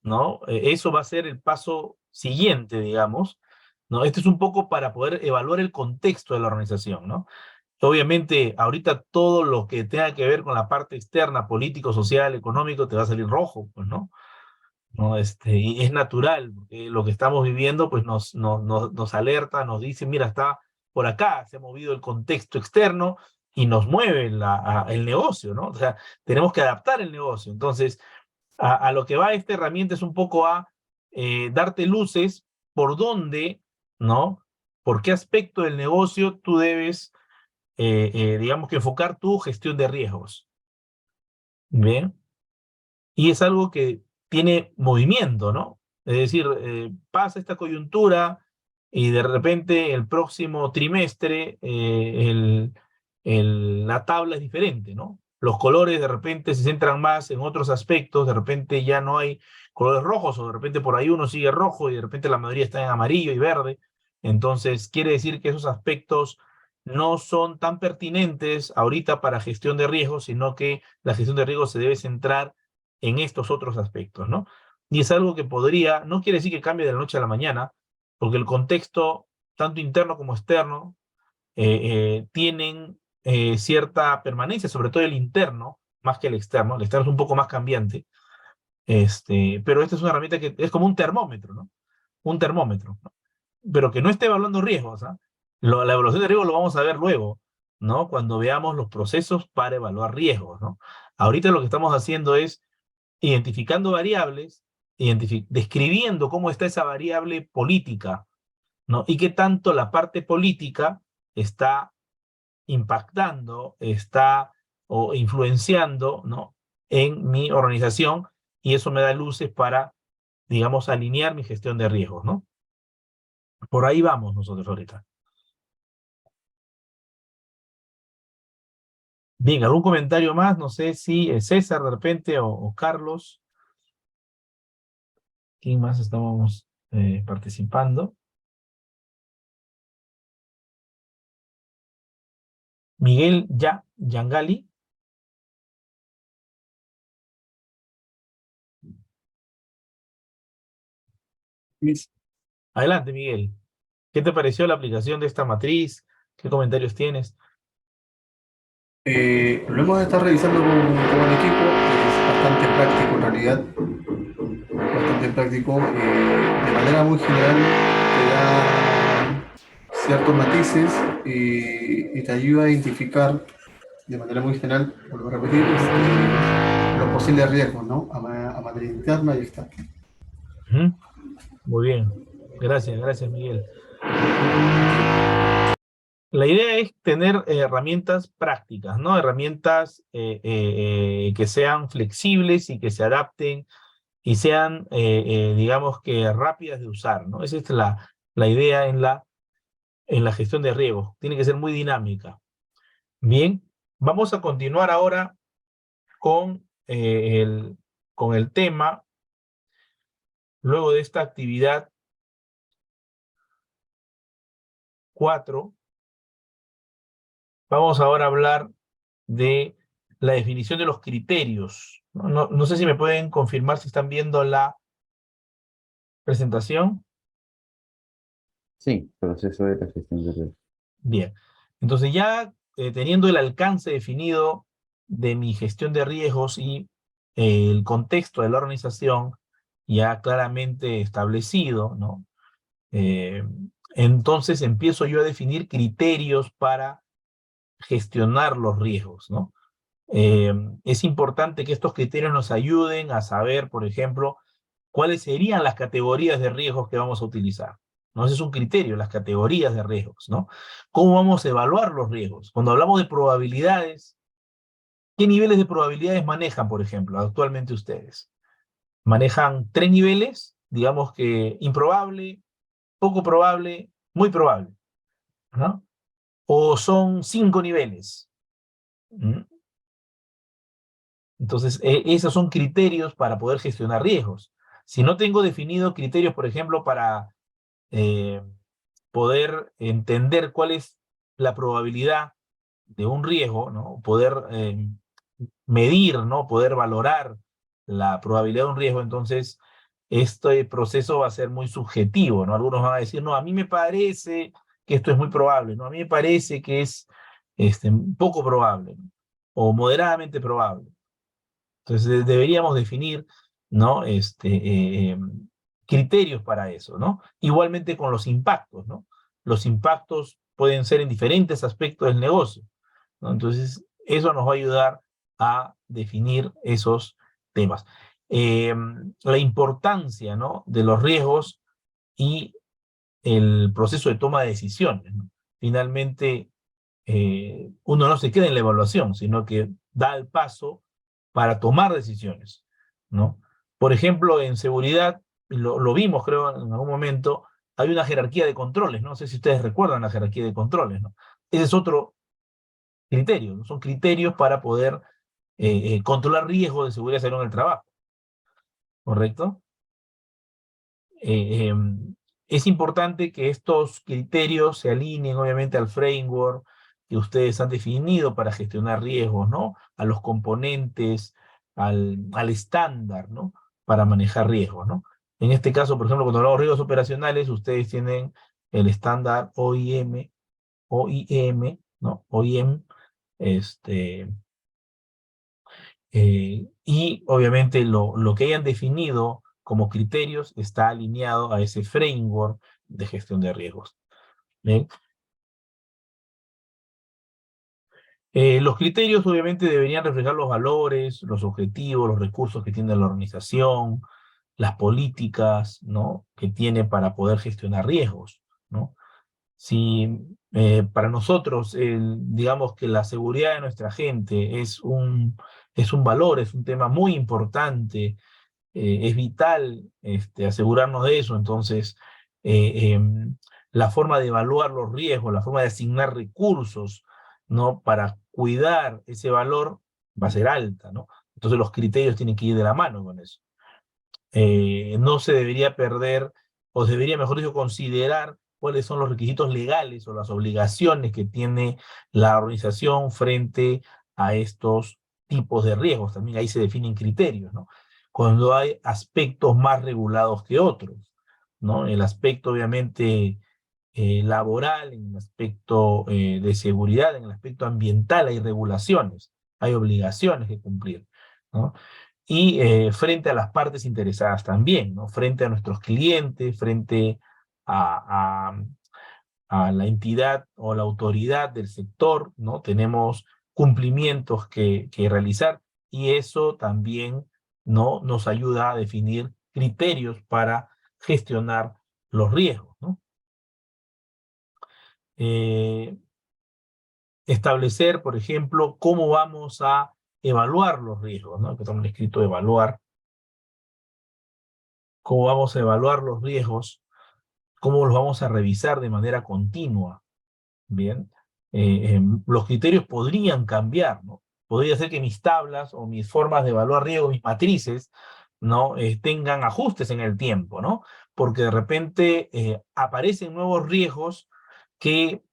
¿no? Eso va a ser el paso siguiente, digamos, ¿no? Este es un poco para poder evaluar el contexto de la organización, ¿no? Obviamente, ahorita todo lo que tenga que ver con la parte externa, político, social, económico, te va a salir rojo, pues, ¿no? Y es natural, porque lo que estamos viviendo, pues nos alerta, nos dice, mira, está por acá, se ha movido el contexto externo y nos mueve el negocio, ¿no? O sea, tenemos que adaptar el negocio. Entonces, a lo que va esta herramienta es un poco a darte luces por dónde, ¿no? Por qué aspecto del negocio tú debes, digamos que enfocar tu gestión de riesgos. ¿Bien? Y es algo que tiene movimiento, ¿no? Es decir, pasa esta coyuntura y de repente el próximo trimestre la tabla es diferente, ¿no? Los colores de repente se centran más en otros aspectos, de repente ya no hay colores rojos, o de repente por ahí uno sigue rojo y de repente la mayoría está en amarillo y verde. Entonces, quiere decir que esos aspectos no son tan pertinentes ahorita para gestión de riesgos, sino que la gestión de riesgos se debe centrar en estos otros aspectos, ¿no? Y es algo que podría, no quiere decir que cambie de la noche a la mañana, porque el contexto, tanto interno como externo, tienen cierta permanencia, sobre todo el interno, más que el externo. El externo es un poco más cambiante, pero esta es una herramienta que es como un termómetro, ¿no? Un termómetro, ¿no? Pero que no esté evaluando riesgos, ¿ah? La evaluación de riesgos lo vamos a ver luego, ¿no? Cuando veamos los procesos para evaluar riesgos, ¿no? Ahorita lo que estamos haciendo es identificando variables, describiendo cómo está esa variable política, ¿no? Y qué tanto la parte política está impactando, está o influenciando, ¿no? En mi organización, y eso me da luces para, digamos, alinear mi gestión de riesgos, ¿no? Por ahí vamos nosotros ahorita. Bien, ¿algún comentario más? No sé si es César de repente o Carlos. ¿Quién más estamos participando? Miguel Yangali. Adelante, Miguel. ¿Qué te pareció la aplicación de esta matriz? ¿Qué comentarios tienes? Lo hemos estado revisando con el equipo, es bastante práctico en realidad, bastante práctico, de manera muy general te da ciertos matices y te ayuda a identificar de manera muy general, vuelvo a repetir, los posibles riesgos, ¿no? A manera interna y externa. Muy bien, gracias Miguel. La idea es tener herramientas prácticas, ¿no? Herramientas que sean flexibles y que se adapten y sean, digamos que rápidas de usar, ¿no? Esa es la idea en la gestión de riesgos. Tiene que ser muy dinámica. Bien, vamos a continuar ahora con el tema, luego de esta actividad 4. Vamos ahora a hablar de la definición de los criterios. No sé si me pueden confirmar si están viendo la presentación. Sí, proceso de la gestión de riesgos. Bien, entonces ya teniendo el alcance definido de mi gestión de riesgos y el contexto de la organización ya claramente establecido, ¿no? Entonces empiezo yo a definir criterios para gestionar los riesgos, ¿no? Es importante que estos criterios nos ayuden a saber, por ejemplo, cuáles serían las categorías de riesgos que vamos a utilizar. ¿No? Ese es un criterio, las categorías de riesgos, ¿no? ¿Cómo vamos a evaluar los riesgos? Cuando hablamos de probabilidades, ¿qué niveles de probabilidades manejan, por ejemplo, actualmente ustedes? ¿Manejan 3 niveles? Digamos que improbable, poco probable, muy probable, ¿no? ¿O son 5 niveles? Entonces, esos son criterios para poder gestionar riesgos. Si no tengo definido criterios, por ejemplo, para poder entender cuál es la probabilidad de un riesgo, ¿no? Poder medir, ¿no? Poder valorar la probabilidad de un riesgo, entonces este proceso va a ser muy subjetivo, ¿no? Algunos van a decir, no, a mí me parece que esto es muy probable, ¿no? A mí me parece que es poco probable, ¿no? O moderadamente probable. Entonces deberíamos definir, ¿no? Criterios para eso, ¿no? Igualmente con los impactos, ¿no? Los impactos pueden ser en diferentes aspectos del negocio, ¿no? Entonces, eso nos va a ayudar a definir esos temas. La importancia, ¿no? De los riesgos y el proceso de toma de decisiones, ¿no? Finalmente, uno no se queda en la evaluación, sino que da el paso para tomar decisiones, ¿no? Por ejemplo, en seguridad, lo vimos creo en algún momento, hay una jerarquía de controles, no sé si ustedes recuerdan la jerarquía de controles, ¿no? Ese es otro criterio, ¿no? Son criterios para poder controlar riesgos de seguridad y salud en el trabajo, ¿correcto? Es importante que estos criterios se alineen obviamente al framework que ustedes han definido para gestionar riesgos, ¿no? A los componentes, al estándar, ¿no? Para manejar riesgos, ¿no? En este caso, por ejemplo, cuando hablamos de riesgos operacionales, ustedes tienen el estándar OIM, ¿no? OIM, y obviamente lo que hayan definido como criterios está alineado a ese framework de gestión de riesgos. ¿Bien? Los criterios obviamente deberían reflejar los valores, los objetivos, los recursos que tiene la organización, las políticas, ¿no? Que tiene para poder gestionar riesgos, ¿no? Si para nosotros, digamos que la seguridad de nuestra gente es un valor, es un tema muy importante, es vital asegurarnos de eso, entonces la forma de evaluar los riesgos, la forma de asignar recursos, ¿no? Para cuidar ese valor va a ser alta, ¿no? Entonces los criterios tienen que ir de la mano con eso. No se debería perder, o se debería, mejor dicho, considerar cuáles son los requisitos legales o las obligaciones que tiene la organización frente a estos tipos de riesgos. También ahí se definen criterios, ¿no? Cuando hay aspectos más regulados que otros, ¿no? El aspecto, obviamente, laboral, en el aspecto de seguridad, en el aspecto ambiental hay regulaciones, hay obligaciones que cumplir, ¿no? Y frente a las partes interesadas también, ¿no? Frente a nuestros clientes, frente a la entidad o la autoridad del sector, ¿no? Tenemos cumplimientos que realizar y eso también, ¿no? Nos ayuda a definir criterios para gestionar los riesgos, ¿no? Establecer, por ejemplo, cómo vamos a evaluar los riesgos, ¿no? Que estamos escrito evaluar. Cómo vamos a evaluar los riesgos, cómo los vamos a revisar de manera continua. Bien, los criterios podrían cambiar, ¿no? Podría ser que mis tablas o mis formas de evaluar riesgos, mis matrices, ¿no? Tengan ajustes en el tiempo, ¿no? Porque de repente aparecen nuevos riesgos que,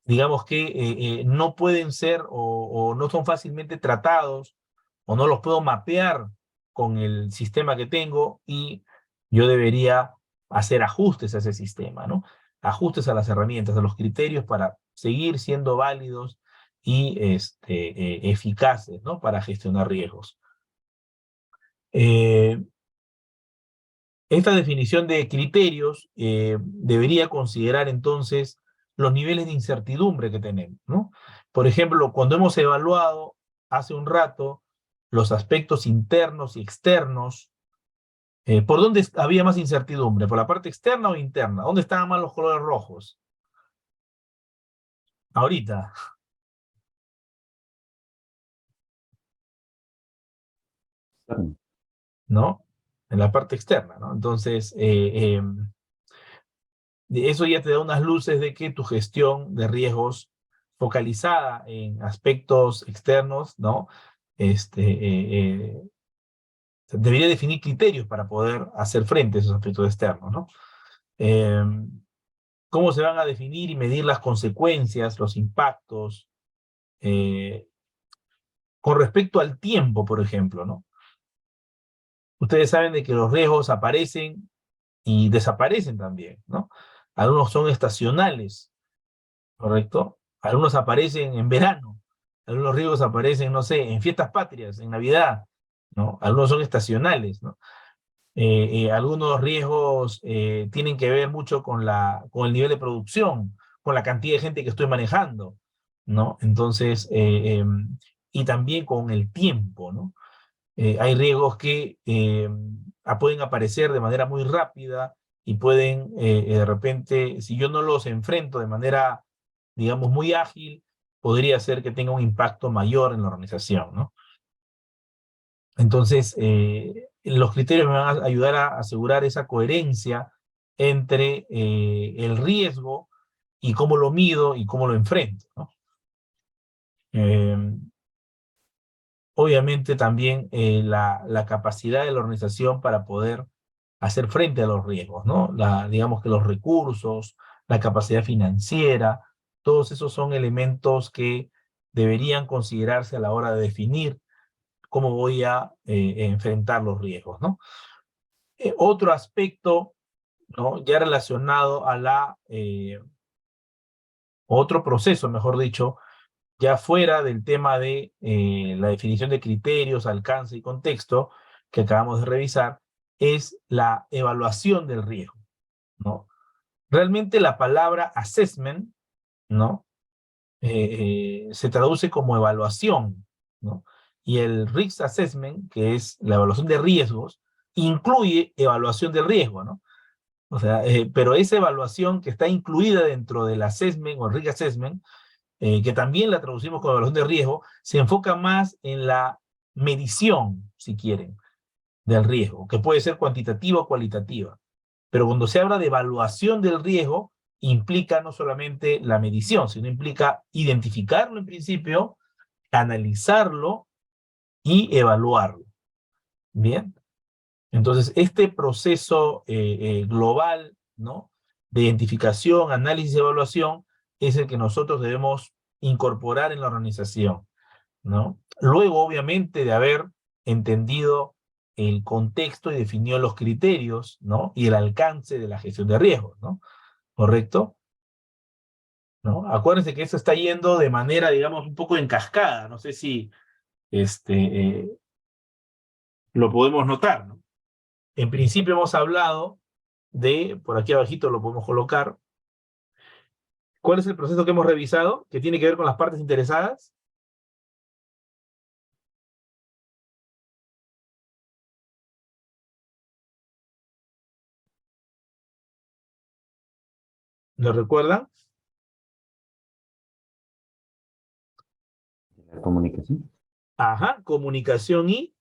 digamos que no pueden ser o no son fácilmente tratados o no los puedo mapear con el sistema que tengo y yo debería hacer ajustes a ese sistema, ¿no? Ajustes a las herramientas, a los criterios para seguir siendo válidos y eficaces, ¿no? Para gestionar riesgos. Esta definición de criterios debería considerar entonces los niveles de incertidumbre que tenemos, ¿no? Por ejemplo, cuando hemos evaluado hace un rato los aspectos internos y externos, ¿por dónde había más incertidumbre? ¿Por la parte externa o interna? ¿Dónde estaban más los colores rojos? Ahorita. ¿No? En la parte externa, ¿no? Entonces, eso ya te da unas luces de que tu gestión de riesgos focalizada en aspectos externos, ¿no? Debería definir criterios para poder hacer frente a esos aspectos externos, ¿no? cómo se van a definir y medir las consecuencias, los impactos, con respecto al tiempo, por ejemplo, ¿no? Ustedes saben de que los riesgos aparecen y desaparecen también, ¿no? Algunos son estacionales, ¿correcto? Algunos aparecen en verano, algunos riesgos aparecen, no sé, en fiestas patrias, en Navidad, ¿no? Algunos son estacionales, ¿no? Algunos riesgos tienen que ver mucho con el nivel de producción, con la cantidad de gente que estoy manejando, ¿no? Entonces, y también con el tiempo, ¿no? Hay riesgos que pueden aparecer de manera muy rápida y pueden, de repente, si yo no los enfrento de manera, digamos, muy ágil, podría ser que tenga un impacto mayor en la organización, ¿no? Entonces, los criterios me van a ayudar a asegurar esa coherencia entre el riesgo y cómo lo mido y cómo lo enfrento, ¿no? Obviamente también la capacidad de la organización para poder hacer frente a los riesgos, ¿no? Digamos que los recursos, la capacidad financiera, todos esos son elementos que deberían considerarse a la hora de definir cómo voy a enfrentar los riesgos, ¿no? Otro aspecto, ¿no? Ya relacionado a otro proceso, mejor dicho, ya fuera del tema de la definición de criterios, alcance y contexto que acabamos de revisar, es la evaluación del riesgo, ¿no? Realmente la palabra assessment, ¿no? Se traduce como evaluación, ¿no? Y el Risk Assessment, que es la evaluación de riesgos, incluye evaluación del riesgo, ¿no? O sea, pero esa evaluación que está incluida dentro del assessment o el Risk Assessment, que también la traducimos como evaluación de riesgo, se enfoca más en la medición, si quieren, del riesgo, que puede ser cuantitativa o cualitativa. Pero cuando se habla de evaluación del riesgo, implica no solamente la medición, sino implica identificarlo en principio, analizarlo y evaluarlo. Bien. Entonces, este proceso global, ¿no? De identificación, análisis y evaluación es el que nosotros debemos incorporar en la organización, ¿no? Luego, obviamente, de haber entendido el contexto y definido los criterios, ¿no? Y el alcance de la gestión de riesgos, ¿no? ¿Correcto? ¿No? Acuérdense que eso está yendo de manera, digamos, un poco en cascada. No sé si lo podemos notar, ¿no? En principio hemos hablado de, por aquí abajito lo podemos colocar, ¿cuál es el proceso que hemos revisado que tiene que ver con las partes interesadas? ¿Lo recuerdan? La comunicación, Ajá, comunicación y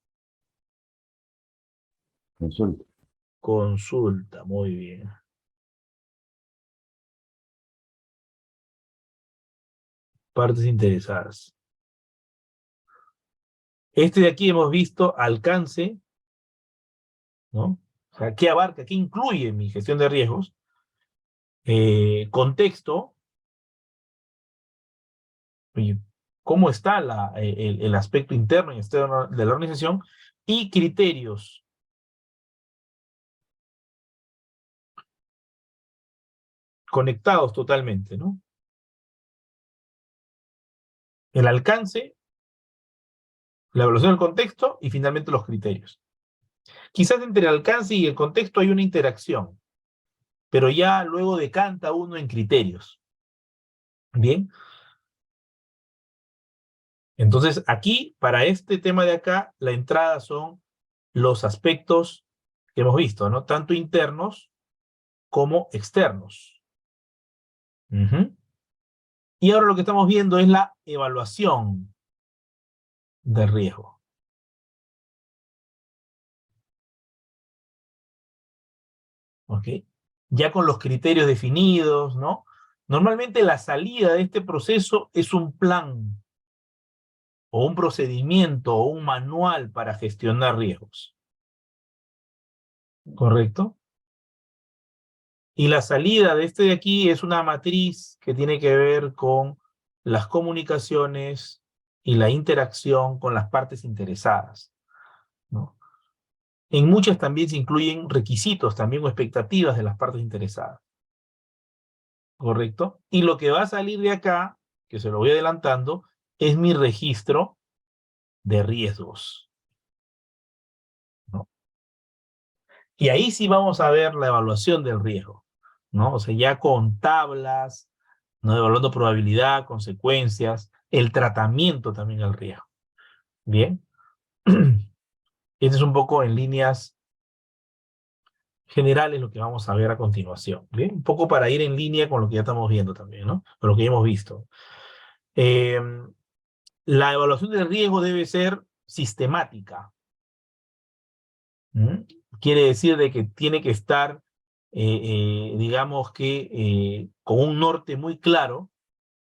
consulta. consulta, muy bien. Partes interesadas. Este de aquí hemos visto alcance, ¿no? O sea, ¿qué abarca, qué incluye mi gestión de riesgos? Contexto, y cómo está el aspecto interno y externo de la organización, y criterios. Conectados totalmente, ¿no? El alcance, la evaluación del contexto y finalmente los criterios. Quizás entre el alcance y el contexto hay una interacción, pero ya luego decanta uno en criterios. Bien. Entonces, aquí, para este tema de acá, la entrada son los aspectos que hemos visto, ¿no? Tanto internos como externos. Y ahora lo que estamos viendo es la evaluación del riesgo. ¿Ok? Ya con los criterios definidos, ¿no? Normalmente la salida de este proceso es un plan o un procedimiento o un manual para gestionar riesgos. ¿Correcto? Y la salida de este de aquí es una matriz que tiene que ver con las comunicaciones y la interacción con las partes interesadas, ¿no? En muchas también se incluyen requisitos también o expectativas de las partes interesadas. ¿Correcto? Y lo que va a salir de acá, que se lo voy adelantando, es mi registro de riesgos, ¿no? Y ahí sí vamos a ver la evaluación del riesgo, ¿no? O sea, ya con tablas, ¿no? Evaluando probabilidad, consecuencias, el tratamiento también del riesgo. Bien. Este es un poco en líneas generales lo que vamos a ver a continuación. Bien, un poco para ir en línea con lo que ya estamos viendo también, ¿no? Con lo que ya hemos visto. La evaluación del riesgo debe ser sistemática. ¿Mm? Quiere decir de que tiene que estar, digamos que, con un norte muy claro,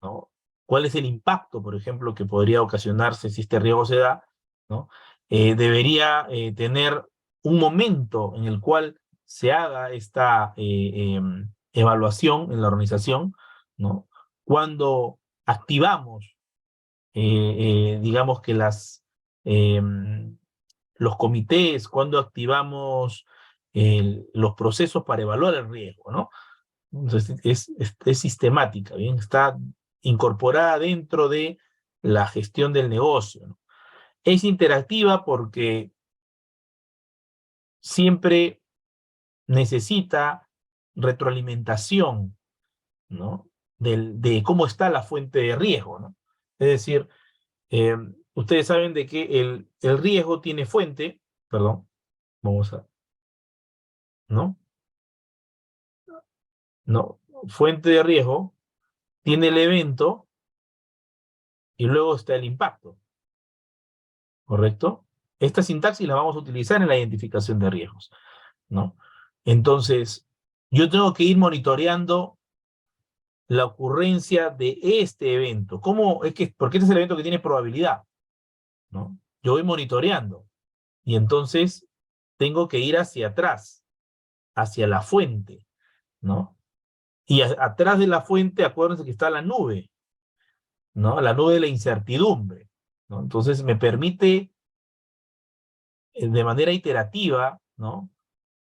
¿no? ¿Cuál es el impacto, por ejemplo, que podría ocasionarse si este riesgo se da, ¿no? Debería tener un momento en el cual se haga esta evaluación en la organización, ¿no? Cuando activamos, digamos que los comités, cuando activamos los procesos para evaluar el riesgo, ¿no? Entonces es sistemática, ¿bien? Está incorporada dentro de la gestión del negocio, ¿no? Es interactiva porque siempre necesita retroalimentación, ¿no? De cómo está la fuente de riesgo, ¿no? Es decir, ustedes saben de que el riesgo tiene fuente, perdón, vamos a, ¿no? No, fuente de riesgo, tiene el evento y luego está el impacto, ¿correcto? Esta sintaxis la vamos a utilizar en la identificación de riesgos, ¿no? Entonces, yo tengo que ir monitoreando la ocurrencia de este evento. ¿Cómo? Porque este es el evento que tiene probabilidad, ¿no? Yo voy monitoreando y entonces tengo que ir hacia atrás, hacia la fuente, ¿no? Y atrás de la fuente, acuérdense que está la nube, ¿no? La nube de la incertidumbre, ¿no? Entonces me permite de manera iterativa, ¿no?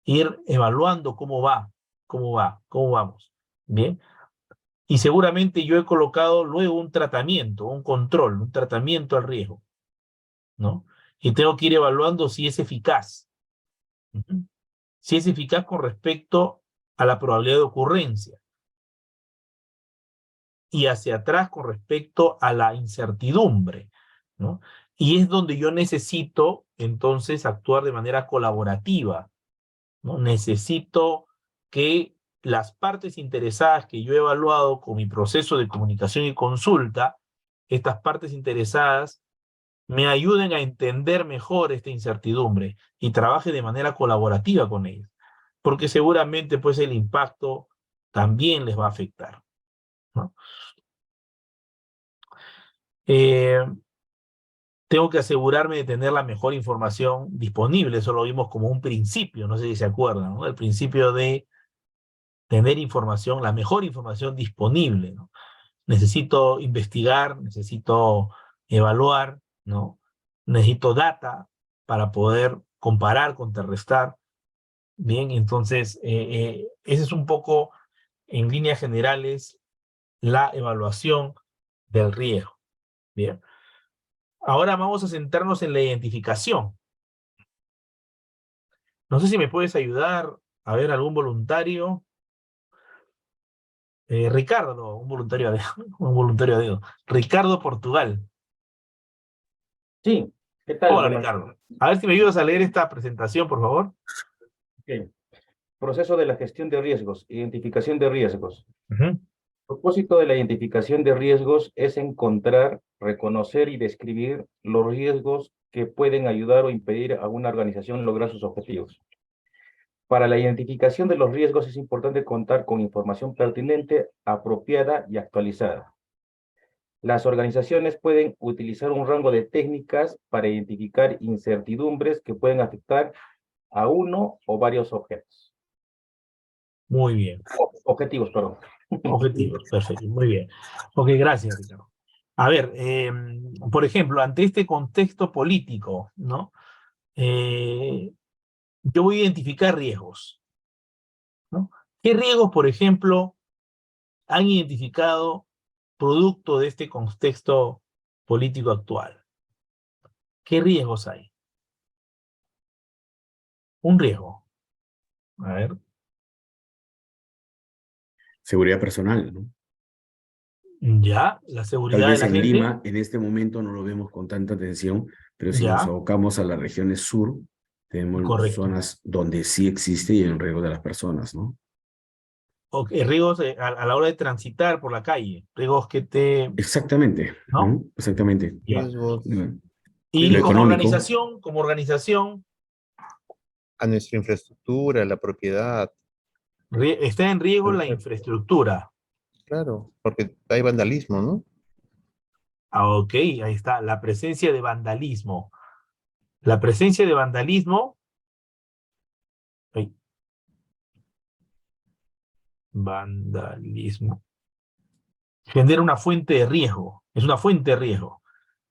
Ir evaluando cómo vamos. Bien. Y seguramente yo he colocado luego un tratamiento, un control, un tratamiento al riesgo, ¿no? Y tengo que ir evaluando si es eficaz. Ujú. Si es eficaz con respecto a la probabilidad de ocurrencia. Y hacia atrás con respecto a la incertidumbre, ¿no? Y es donde yo necesito entonces actuar de manera colaborativa, ¿no? Necesito que las partes interesadas que yo he evaluado con mi proceso de comunicación y consulta, estas partes interesadas me ayuden a entender mejor esta incertidumbre y trabaje de manera colaborativa con ellas, porque seguramente pues el impacto también les va a afectar, ¿no? Tengo que asegurarme de tener la mejor información disponible. Eso lo vimos como un principio, no sé si se acuerdan, ¿no? El principio de tener información, la mejor información disponible, ¿no? Necesito investigar, necesito evaluar, ¿no? Necesito data para poder comparar, contrarrestar. Bien, entonces, ese es un poco, en líneas generales, la evaluación del riesgo. Bien. Ahora vamos a centrarnos en la identificación. No sé si me puedes ayudar a ver algún voluntario. Ricardo, un voluntario un voluntario a dedo. Ricardo Portugal. Sí, ¿qué tal? Hola, Ricardo. A ver si me ayudas a leer esta presentación, por favor. Ok. Proceso de la gestión de riesgos, identificación de riesgos. Ujú. El propósito de la identificación de riesgos es encontrar, reconocer y describir los riesgos que pueden ayudar o impedir a una organización lograr sus objetivos. Para la identificación de los riesgos es importante contar con información pertinente, apropiada y actualizada. Las organizaciones pueden utilizar un rango de técnicas para identificar incertidumbres que pueden afectar a uno o varios objetos. Muy bien. Objetivos, perdón. Objetivos, perfecto, muy bien. Ok, gracias, Ricardo. A ver, por ejemplo, ante este contexto político, ¿no? Yo voy a identificar riesgos, ¿no? ¿Qué riesgos, por ejemplo, han identificado producto de este contexto político actual? ¿Qué riesgos hay? Un riesgo. A ver. Seguridad personal, ¿no? Ya, la Tal seguridad de vez la en gente. Lima, en este momento no lo vemos con tanta atención, pero si nos Ya, abocamos a las regiones sur, tenemos correcto. zonas donde sí existe y hay un riesgo de las personas, ¿no? Riesgos a la hora de transitar por la calle. Riesgos que te... Exactamente, ¿No? ¿no? Exactamente. Ya. Riesgos Y Lo económico, como organización, a nuestra infraestructura, a la propiedad. está en riesgo la infraestructura. Claro, porque hay vandalismo, ¿no? Ah, ok, ahí está, la presencia de vandalismo. La presencia de vandalismo, ay, vandalismo, genera una fuente de riesgo, es una fuente de riesgo,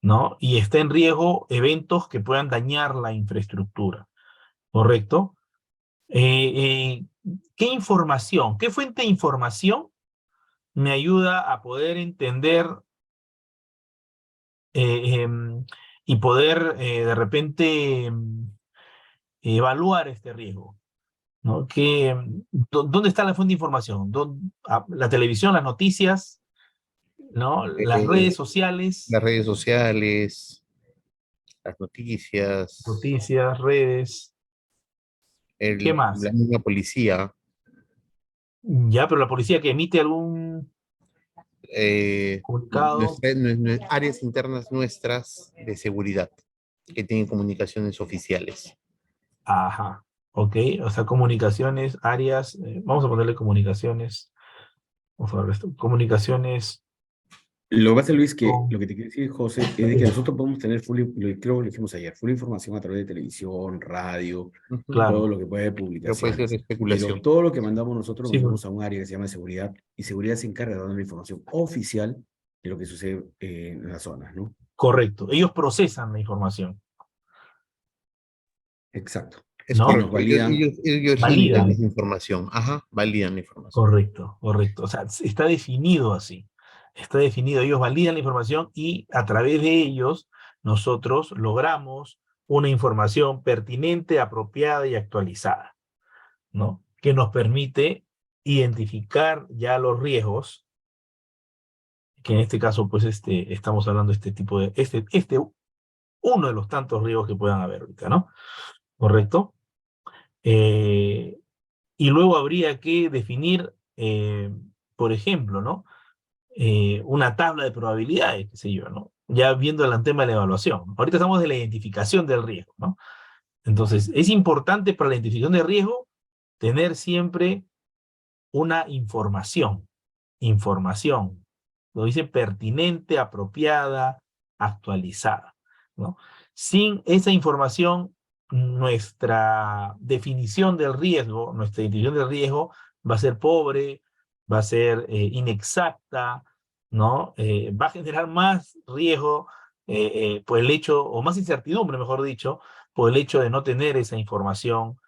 ¿no? Y está en riesgo eventos que puedan dañar la infraestructura, ¿correcto? ¿Qué información, qué fuente de información me ayuda a poder entender y poder de repente evaluar este riesgo? ¿No? ¿Dónde está la fuente de información? La televisión, las noticias, ¿no? Las redes sociales, Las redes sociales, las noticias, noticias, redes, ¿qué la más? misma policía, Ya, pero la policía que emite algún comunicado, áreas internas nuestras de seguridad que tienen comunicaciones oficiales. ajá, ok, o sea, comunicaciones, áreas, vamos a ponerle comunicaciones, vamos a ver esto, comunicaciones lo que pasa, Luis, que con... lo que te quiero decir, José, es de que nosotros podemos tener creo que lo dijimos ayer, full información a través de televisión, radio, todo Claro, lo que puede Pero puede ser publicaciones. Pero especulación. todo lo que mandamos nosotros lo sí, mandamos a un área que se llama seguridad, y seguridad se encarga de dar la información oficial de lo que sucede en las zonas, ¿no? correcto, ellos procesan la información, Exacto. Es ¿no? Y nos correcto. validan. Ellos ligan Validan. esa información. Ajá, validan la información. Correcto, correcto. O sea, está definido así. Está definido. Ellos validan la información y a través de ellos nosotros logramos una información pertinente, apropiada y actualizada, ¿no? Que nos permite identificar ya los riesgos, que en este caso, pues, estamos hablando de este tipo de, uno de los tantos riesgos que puedan haber ahorita, ¿no? ¿Correcto? Y luego habría que definir, por ejemplo, ¿no? Una tabla de probabilidades, qué sé yo, ¿no? Ya viendo el tema de la evaluación. Ahorita estamos de la identificación del riesgo, ¿no? Entonces, es importante para la identificación de riesgo tener siempre una información, lo dice pertinente, apropiada, actualizada, ¿no? Sin esa información, nuestra definición del riesgo, nuestra identificación del riesgo va a ser pobre, va a ser inexacta, ¿no? Va a generar más riesgo por el hecho, o más incertidumbre, mejor dicho, por el hecho de no tener esa información.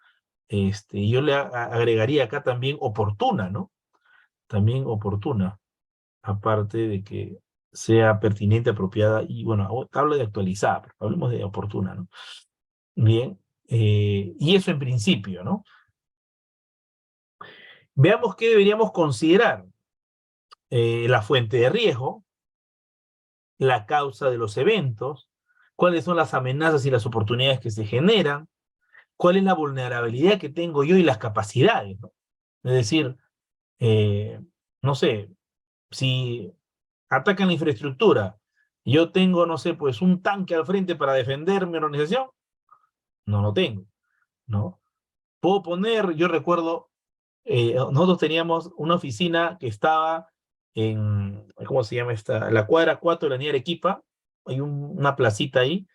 Yo le agregaría acá también oportuna, ¿no? También oportuna, aparte de que sea pertinente, apropiada, y bueno, hablo de actualizada, pero hablemos de oportuna, ¿no? Bien, y eso en principio, ¿no? Veamos qué deberíamos considerar. La fuente de riesgo, la causa de los eventos, cuáles son las amenazas y las oportunidades que se generan, cuál es la vulnerabilidad que tengo yo y las capacidades, ¿no? Es decir, no sé, si atacan la infraestructura, yo tengo, no sé, pues un tanque al frente para defender mi organización, no lo tengo, ¿no? Puedo poner, yo recuerdo, nosotros teníamos una oficina que estaba en, ¿cómo se llama esta? La cuadra 4 de la Avenida Arequipa, hay una placita ahí,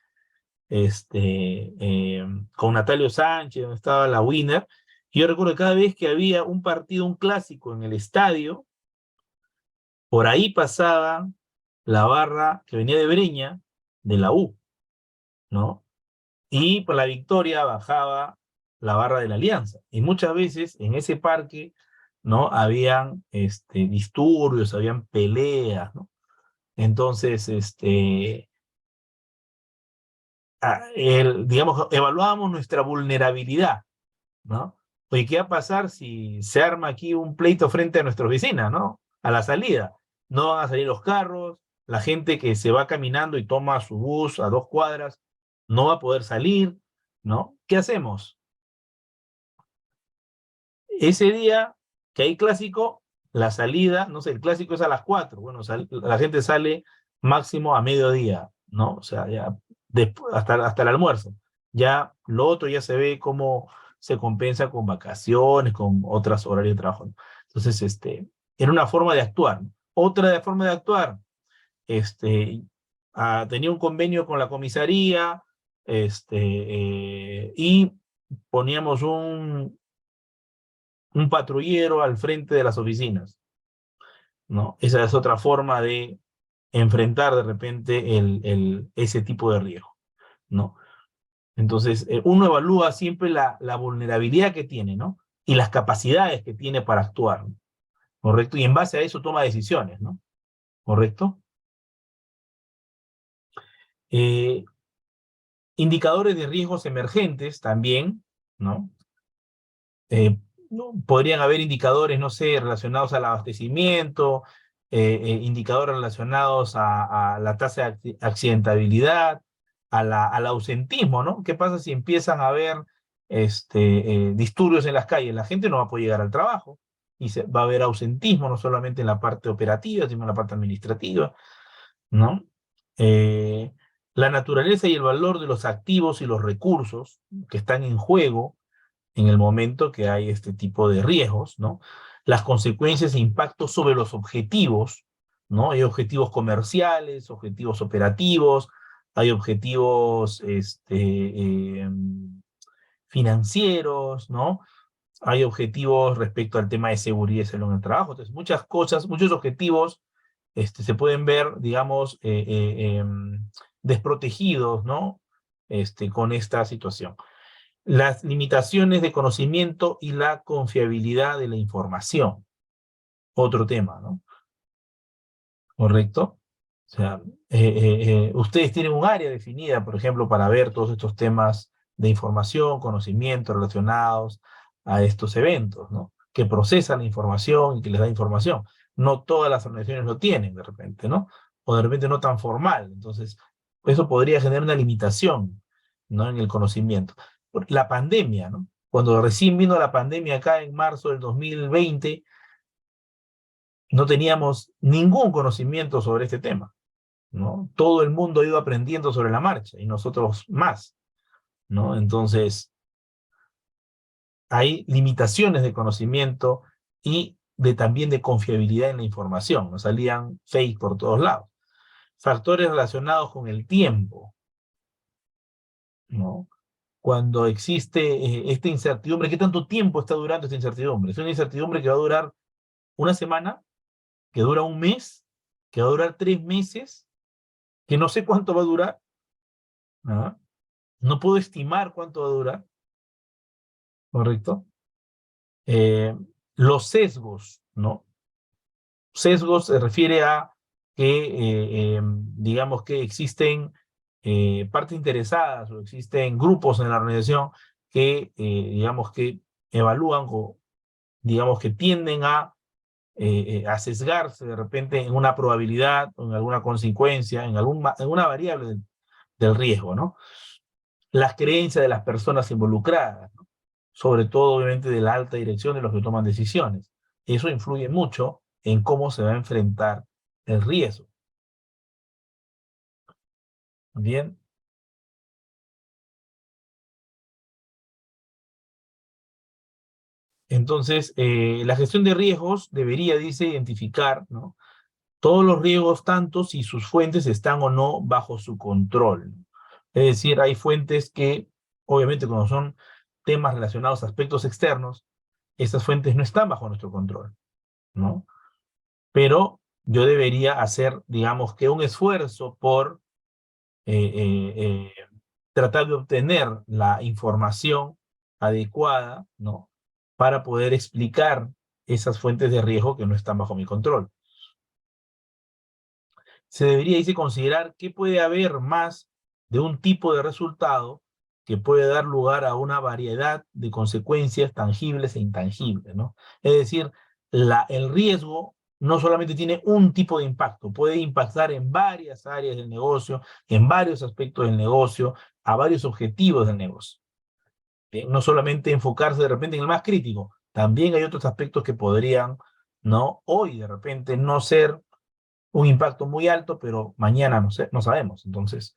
con Natalio Sánchez, donde estaba la Winner, Yo recuerdo que cada vez que había un partido, un clásico en el estadio, por ahí pasaba la barra que venía de Breña, de la U, ¿no? Y por la victoria bajaba la barra de la Alianza. Y muchas veces en ese parque, ¿no? Habían disturbios, habían peleas, ¿no? Entonces, digamos, evaluábamos nuestra vulnerabilidad, ¿no? Oye, ¿qué va a pasar si se arma aquí un pleito frente a nuestros vecinos, ¿no? A la salida. No van a salir los carros, la gente que se va caminando y toma su bus a 2 cuadras no va a poder salir, ¿no? ¿Qué hacemos? Ese día que hay clásico, la salida, no sé, el clásico es a las 4, bueno, la gente sale máximo a mediodía, ¿no? O sea, ya hasta el almuerzo. Ya lo otro ya se ve cómo se compensa con vacaciones, con otros horarios de trabajo, ¿no? Entonces, era una forma de actuar, ¿no? Otra forma de actuar, tenía un convenio con la comisaría, y poníamos un patrullero al frente de las oficinas, ¿no? Esa es otra forma de enfrentar de repente ese tipo de riesgo, ¿no? Entonces, uno evalúa siempre la vulnerabilidad que tiene, ¿no? Y las capacidades que tiene para actuar, ¿no? ¿Correcto? Y en base a eso toma decisiones, ¿no? ¿Correcto? Indicadores de riesgos emergentes también, ¿no? Podrían haber indicadores, no sé, relacionados al abastecimiento, indicadores relacionados a la tasa de accidentabilidad, al ausentismo, ¿no? ¿Qué pasa si empiezan a haber disturbios en las calles? La gente no va a poder llegar al trabajo y va a haber ausentismo, no solamente en la parte operativa, sino en la parte administrativa, ¿no? La naturaleza y el valor de los activos y los recursos que están en juego en el momento que hay este tipo de riesgos, ¿no? Las consecuencias e impactos sobre los objetivos, ¿no? Hay objetivos comerciales, objetivos operativos, hay objetivos financieros, ¿no? Hay objetivos respecto al tema de seguridad y salud en el trabajo. Entonces, muchas cosas, muchos objetivos se pueden ver, digamos, desprotegidos, ¿no? Con esta situación. Las limitaciones de conocimiento y la confiabilidad de la información. Otro tema, ¿no? ¿Correcto? O sea, ustedes tienen un área definida, por ejemplo, para ver todos estos temas de información, conocimiento relacionados a estos eventos, ¿no? Que procesan la información y que les da información. No todas las organizaciones lo tienen de repente, ¿no? O de repente no tan formal. Entonces, eso podría generar una limitación, ¿no? En el conocimiento. La pandemia, ¿no? Cuando recién vino la pandemia acá en marzo del 2020, no teníamos ningún conocimiento sobre este tema, ¿no? Todo el mundo ha ido aprendiendo sobre la marcha y nosotros más, ¿no? Entonces, hay limitaciones de conocimiento y también de confiabilidad en la información. Nos salían fake por todos lados. Factores relacionados con el tiempo, ¿no? Cuando existe esta incertidumbre, ¿qué tanto tiempo está durando esta incertidumbre? Es una incertidumbre que va a durar una semana, que dura un mes, que va a durar 3 meses, que no sé cuánto va a durar, ¿no? No puedo estimar cuánto va a durar, ¿correcto? Los sesgos, ¿no? Sesgos se refiere a que, digamos que existen partes interesadas o existen grupos en la organización que, digamos que evalúan o, digamos que tienden a sesgarse de repente en una probabilidad o en alguna consecuencia, en alguna variable del riesgo, ¿no? Las creencias de las personas involucradas, ¿no? Sobre todo, obviamente, de la alta dirección de los que toman decisiones. Eso influye mucho en cómo se va a enfrentar el riesgo. Bien. Entonces, la gestión de riesgos debería, dice, identificar, ¿no? Todos los riesgos, tanto si sus fuentes están o no bajo su control. Es decir, hay fuentes que, obviamente, cuando son temas relacionados a aspectos externos, esas fuentes no están bajo nuestro control, ¿no? Pero yo debería hacer, digamos, que un esfuerzo por tratar de obtener la información adecuada, ¿no? Para poder explicar esas fuentes de riesgo que no están bajo mi control. Se debería, dice, considerar que puede haber más de un tipo de resultado que puede dar lugar a una variedad de consecuencias tangibles e intangibles, ¿no? Es decir, el riesgo no solamente tiene un tipo de impacto, puede impactar en varias áreas del negocio, en varios aspectos del negocio, a varios objetivos del negocio. Bien, no solamente enfocarse de repente en el más crítico, también hay otros aspectos que podrían, ¿no? Hoy de repente no ser un impacto muy alto, pero mañana no sé, no sabemos. Entonces,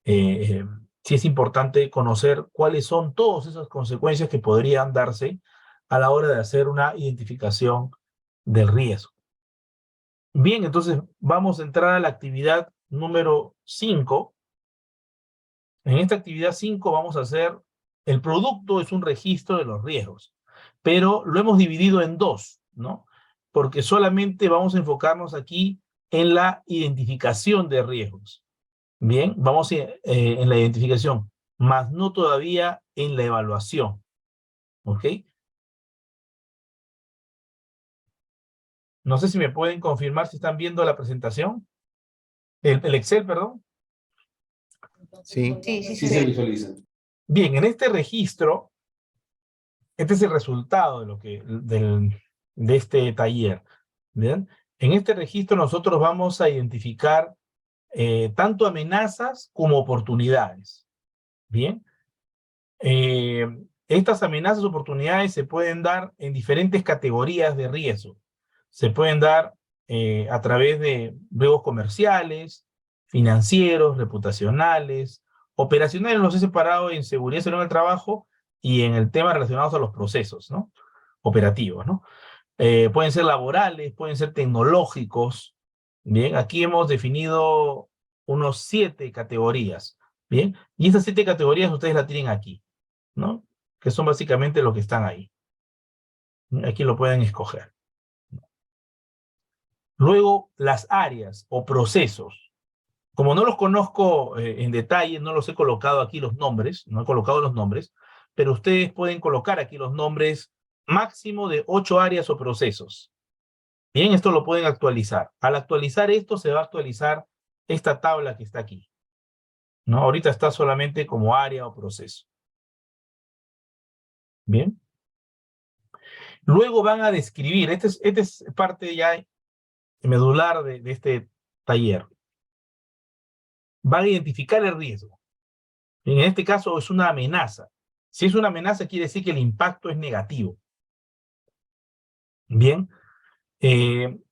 sí es importante conocer cuáles son todas esas consecuencias que podrían darse a la hora de hacer una identificación del riesgo. Bien, entonces vamos a entrar a la actividad número 5. En esta actividad 5 vamos a hacer, el producto es un registro de los riesgos, pero lo hemos dividido en dos, ¿no? Porque solamente vamos a enfocarnos aquí en la identificación de riesgos. Bien, vamos en la identificación, más no todavía en la evaluación. ¿Ok? No sé si me pueden confirmar si están viendo la presentación. El Excel, perdón. Sí, Sí, Sí se visualiza. Bien, en este registro, este es el resultado de este taller. ¿Bien? En este registro nosotros vamos a identificar tanto amenazas como oportunidades. Bien. Estas amenazas o oportunidades se pueden dar en diferentes categorías de riesgo. Se pueden dar a través de riesgos comerciales, financieros, reputacionales, operacionales. Los he separado en seguridad y salud en el trabajo y en el tema relacionados a los procesos, ¿no? Operativos, ¿no? Pueden ser laborales, pueden ser tecnológicos. Bien, aquí hemos definido unos 7 categorías. Bien, y estas 7 categorías ustedes las tienen aquí, ¿no? Que son básicamente lo que están ahí. Aquí lo pueden escoger. Luego, las áreas o procesos. Como no los conozco en detalle, no los he colocado aquí los nombres, no he colocado los nombres, pero ustedes pueden colocar aquí los nombres máximo de 8 áreas o procesos. Bien, esto lo pueden actualizar. Al actualizar esto, se va a actualizar esta tabla que está aquí, ¿no? Ahorita está solamente como área o proceso. Bien. Luego van a describir, este es parte ya medular de este taller. Van a identificar el riesgo. En este caso es una amenaza. Si es una amenaza, quiere decir que el impacto es negativo. Bien.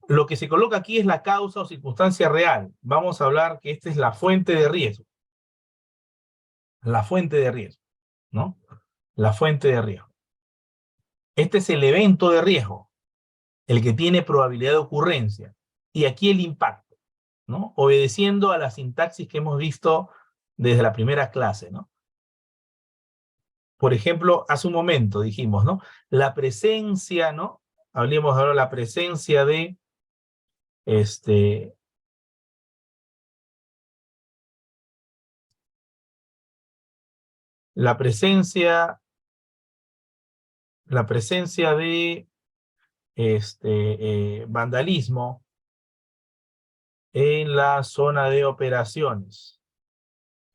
Lo que se coloca aquí es la causa o circunstancia real. Vamos a hablar que esta es la fuente de riesgo. La fuente de riesgo, ¿no? La fuente de riesgo. Este es el evento de riesgo, el que tiene probabilidad de ocurrencia. Y aquí el impacto, ¿no? Obedeciendo a la sintaxis que hemos visto desde la primera clase, ¿no? Por ejemplo, hace un momento dijimos, ¿no? La presencia, ¿no? Hablemos ahora de la presencia de la presencia de vandalismo en la zona de operaciones.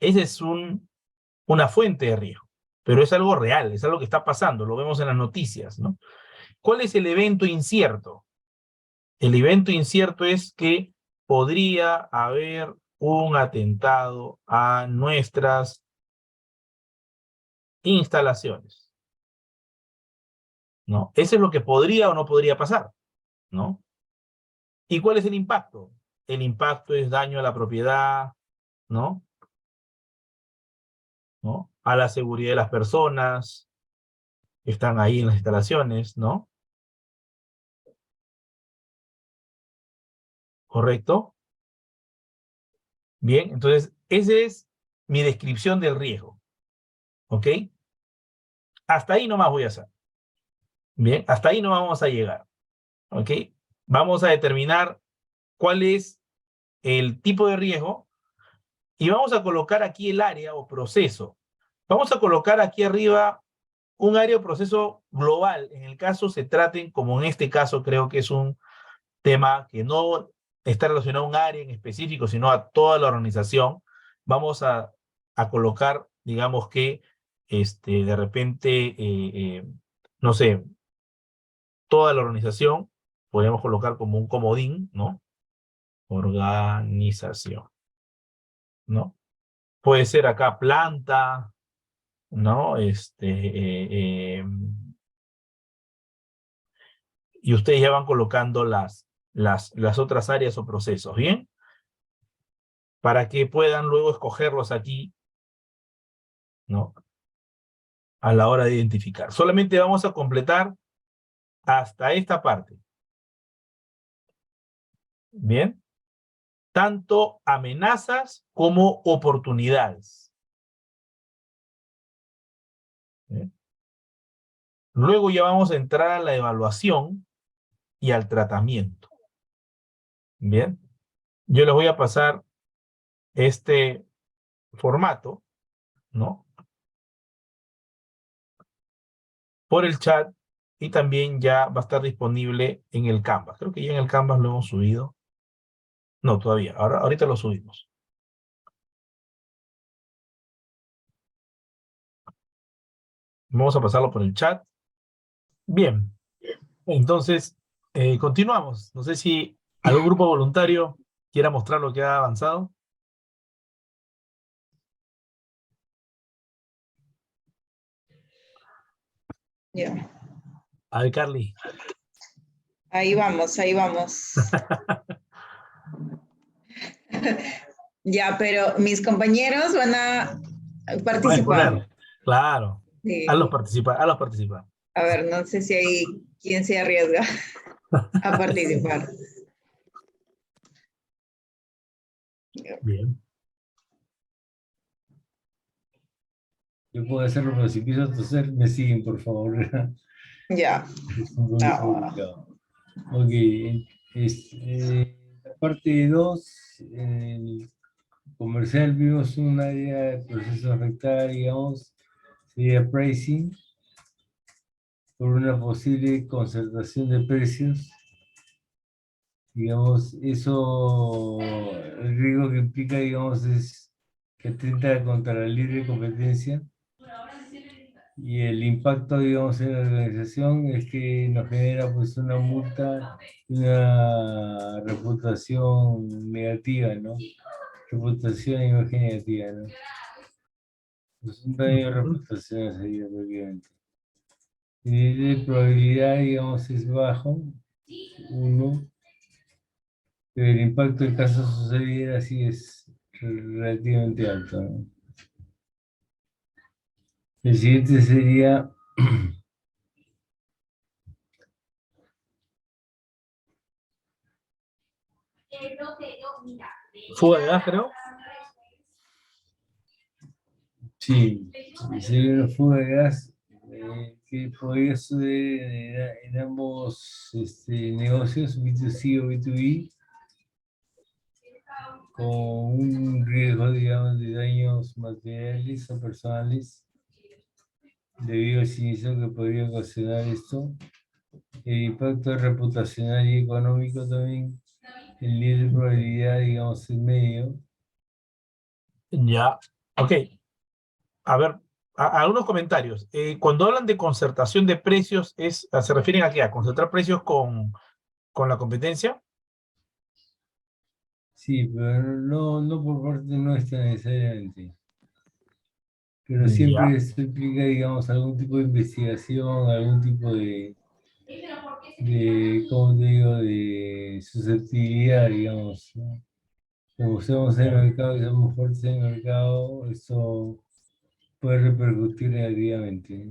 Esa es una fuente de riesgo, pero es algo real, es algo que está pasando, lo vemos en las noticias, ¿no? ¿Cuál es el evento incierto? El evento incierto es que podría haber un atentado a nuestras instalaciones, ¿no? Eso es lo que podría o no podría pasar, ¿no? ¿Y cuál es el impacto? El impacto es daño a la propiedad, ¿no? ¿No? A la seguridad de las personas que están ahí en las instalaciones, ¿no? ¿Correcto? Bien, entonces, esa es mi descripción del riesgo, ¿ok? Hasta ahí nomás voy a hacer. Bien, hasta ahí no vamos a llegar. ¿Ok? Vamos a determinar cuál es el tipo de riesgo y vamos a colocar aquí el área o proceso. Vamos a colocar aquí arriba un área o proceso global. En el caso se traten, como en este caso creo que es un tema que no está relacionado a un área en específico, sino a toda la organización. Vamos a colocar, digamos que, de repente, no sé, toda la organización, podríamos colocar como un comodín, ¿no? Organización, ¿no? Puede ser acá planta, ¿no? Y ustedes ya van colocando las otras áreas o procesos, ¿bien? Para que puedan luego escogerlos aquí, ¿no? A la hora de identificar. Solamente vamos a completar hasta esta parte. ¿Bien? Tanto amenazas como oportunidades. ¿Bien? Luego ya vamos a entrar a la evaluación y al tratamiento. Bien. Yo les voy a pasar este formato, ¿no? Por el chat y también ya va a estar disponible en el Canvas. Creo que ya en el Canvas lo hemos subido. No, todavía. Ahorita lo subimos. Vamos a pasarlo por el chat. Bien. Entonces, continuamos. No sé si algún grupo voluntario quiera mostrar lo que ha avanzado. Ya. A ver, Carly. Ahí vamos, ahí vamos. Ya, pero mis compañeros van a participar. Claro. Sí. Hazlos participar. A ver, no sé si hay quien se arriesga a participar. Bien. Yo puedo hacerlo, pero si empiezo a toser, me siguen, por favor. Ya. Es un poquito complicado. Ok, la parte 2, el comercial vimos un área de proceso afectada, digamos, sería pricing, por una posible concertación de precios. Digamos, eso, el riesgo que implica, digamos, es que atenta contra la libre competencia. Y el impacto, digamos, en la organización es que nos genera pues una multa, una reputación negativa, ¿no? Reputación e imagen negativa, ¿no? Pues un daño de reputación sería prácticamente. El nivel de probabilidad, digamos, es bajo, 1, pero el impacto del caso sucediera sí es relativamente alto, ¿no? El siguiente sería Fuga de gas, creo. Sí, sería una fuga de gas que podría suceder en ambos negocios, B2C o B2B, con un riesgo, digamos, de daños materiales o personales debido al siniestro que podría ocasionar esto. El impacto reputacional y económico también, el nivel de probabilidad, digamos, en medio. Ya, ok. A ver, algunos comentarios. Cuando hablan de concertación de precios, ¿se refieren a qué? ¿A concertar precios con la competencia? Sí, pero no por parte nuestra necesariamente. Pero siempre esto implica, digamos, algún tipo de investigación, algún tipo de ¿cómo te digo?, de susceptibilidad, digamos, ¿no? Como estamos en el mercado y somos fuertes en el mercado, esto puede repercutir negativamente.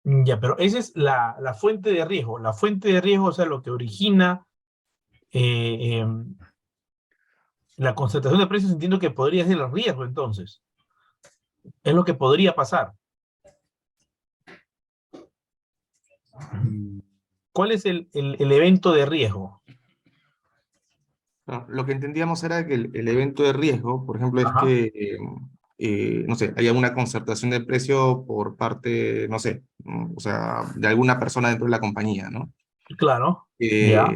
Ya, pero esa es la fuente de riesgo. La fuente de riesgo, o sea, lo que origina la concertación de precios, entiendo que podría ser el riesgo, entonces. Es lo que podría pasar. ¿Cuál es el evento de riesgo? No, lo que entendíamos era que el evento de riesgo, por ejemplo, es Ajá. que, no sé, haya una concertación de precio por parte, no sé, o sea, de alguna persona dentro de la compañía, ¿no? Claro, ya.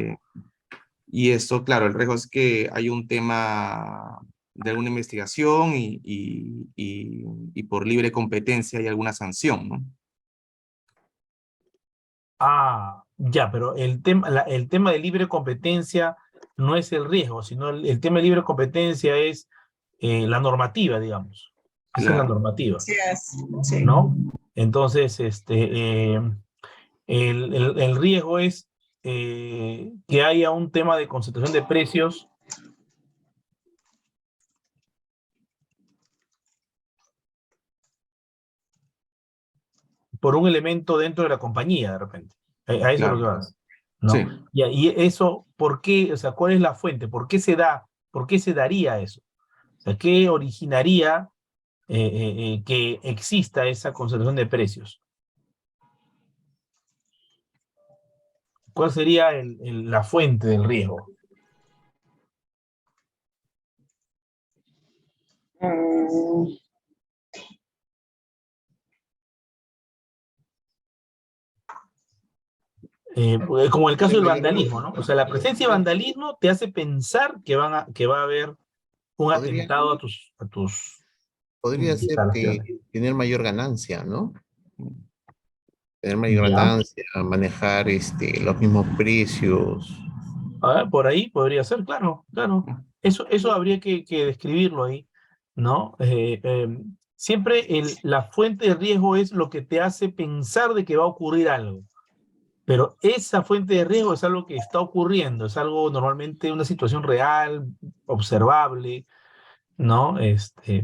Y esto, claro, el riesgo es que hay un tema de alguna investigación y por libre competencia hay alguna sanción, ¿no? Ah, ya, pero el tema de libre competencia no es el riesgo, sino el tema de libre competencia es la normativa, digamos. Esa es la Claro. normativa, Sí es, sí. ¿no? Entonces, el riesgo es que haya un tema de concentración de precios por un elemento dentro de la compañía, de repente. A eso es lo que Claro. vas, ¿no? Sí. Y eso, ¿por qué? O sea, ¿cuál es la fuente? ¿Por qué se da? ¿Por qué se daría eso? O sea, ¿qué originaría que exista esa concentración de precios? ¿Cuál sería la fuente del riesgo? Como el caso del vandalismo, ¿no? O sea, la presencia de vandalismo te hace pensar que va a haber un atentado a tus Podría ser instalaciones. tener mayor ganancia, ¿no? Tener mayor Ya. ganancia, manejar los mismos precios. Por ahí podría ser, claro, claro. Eso habría que describirlo ahí, ¿no? Siempre la fuente de riesgo es lo que te hace pensar de que va a ocurrir algo. Pero esa fuente de riesgo es algo que está ocurriendo, es algo normalmente una situación real, observable, ¿no?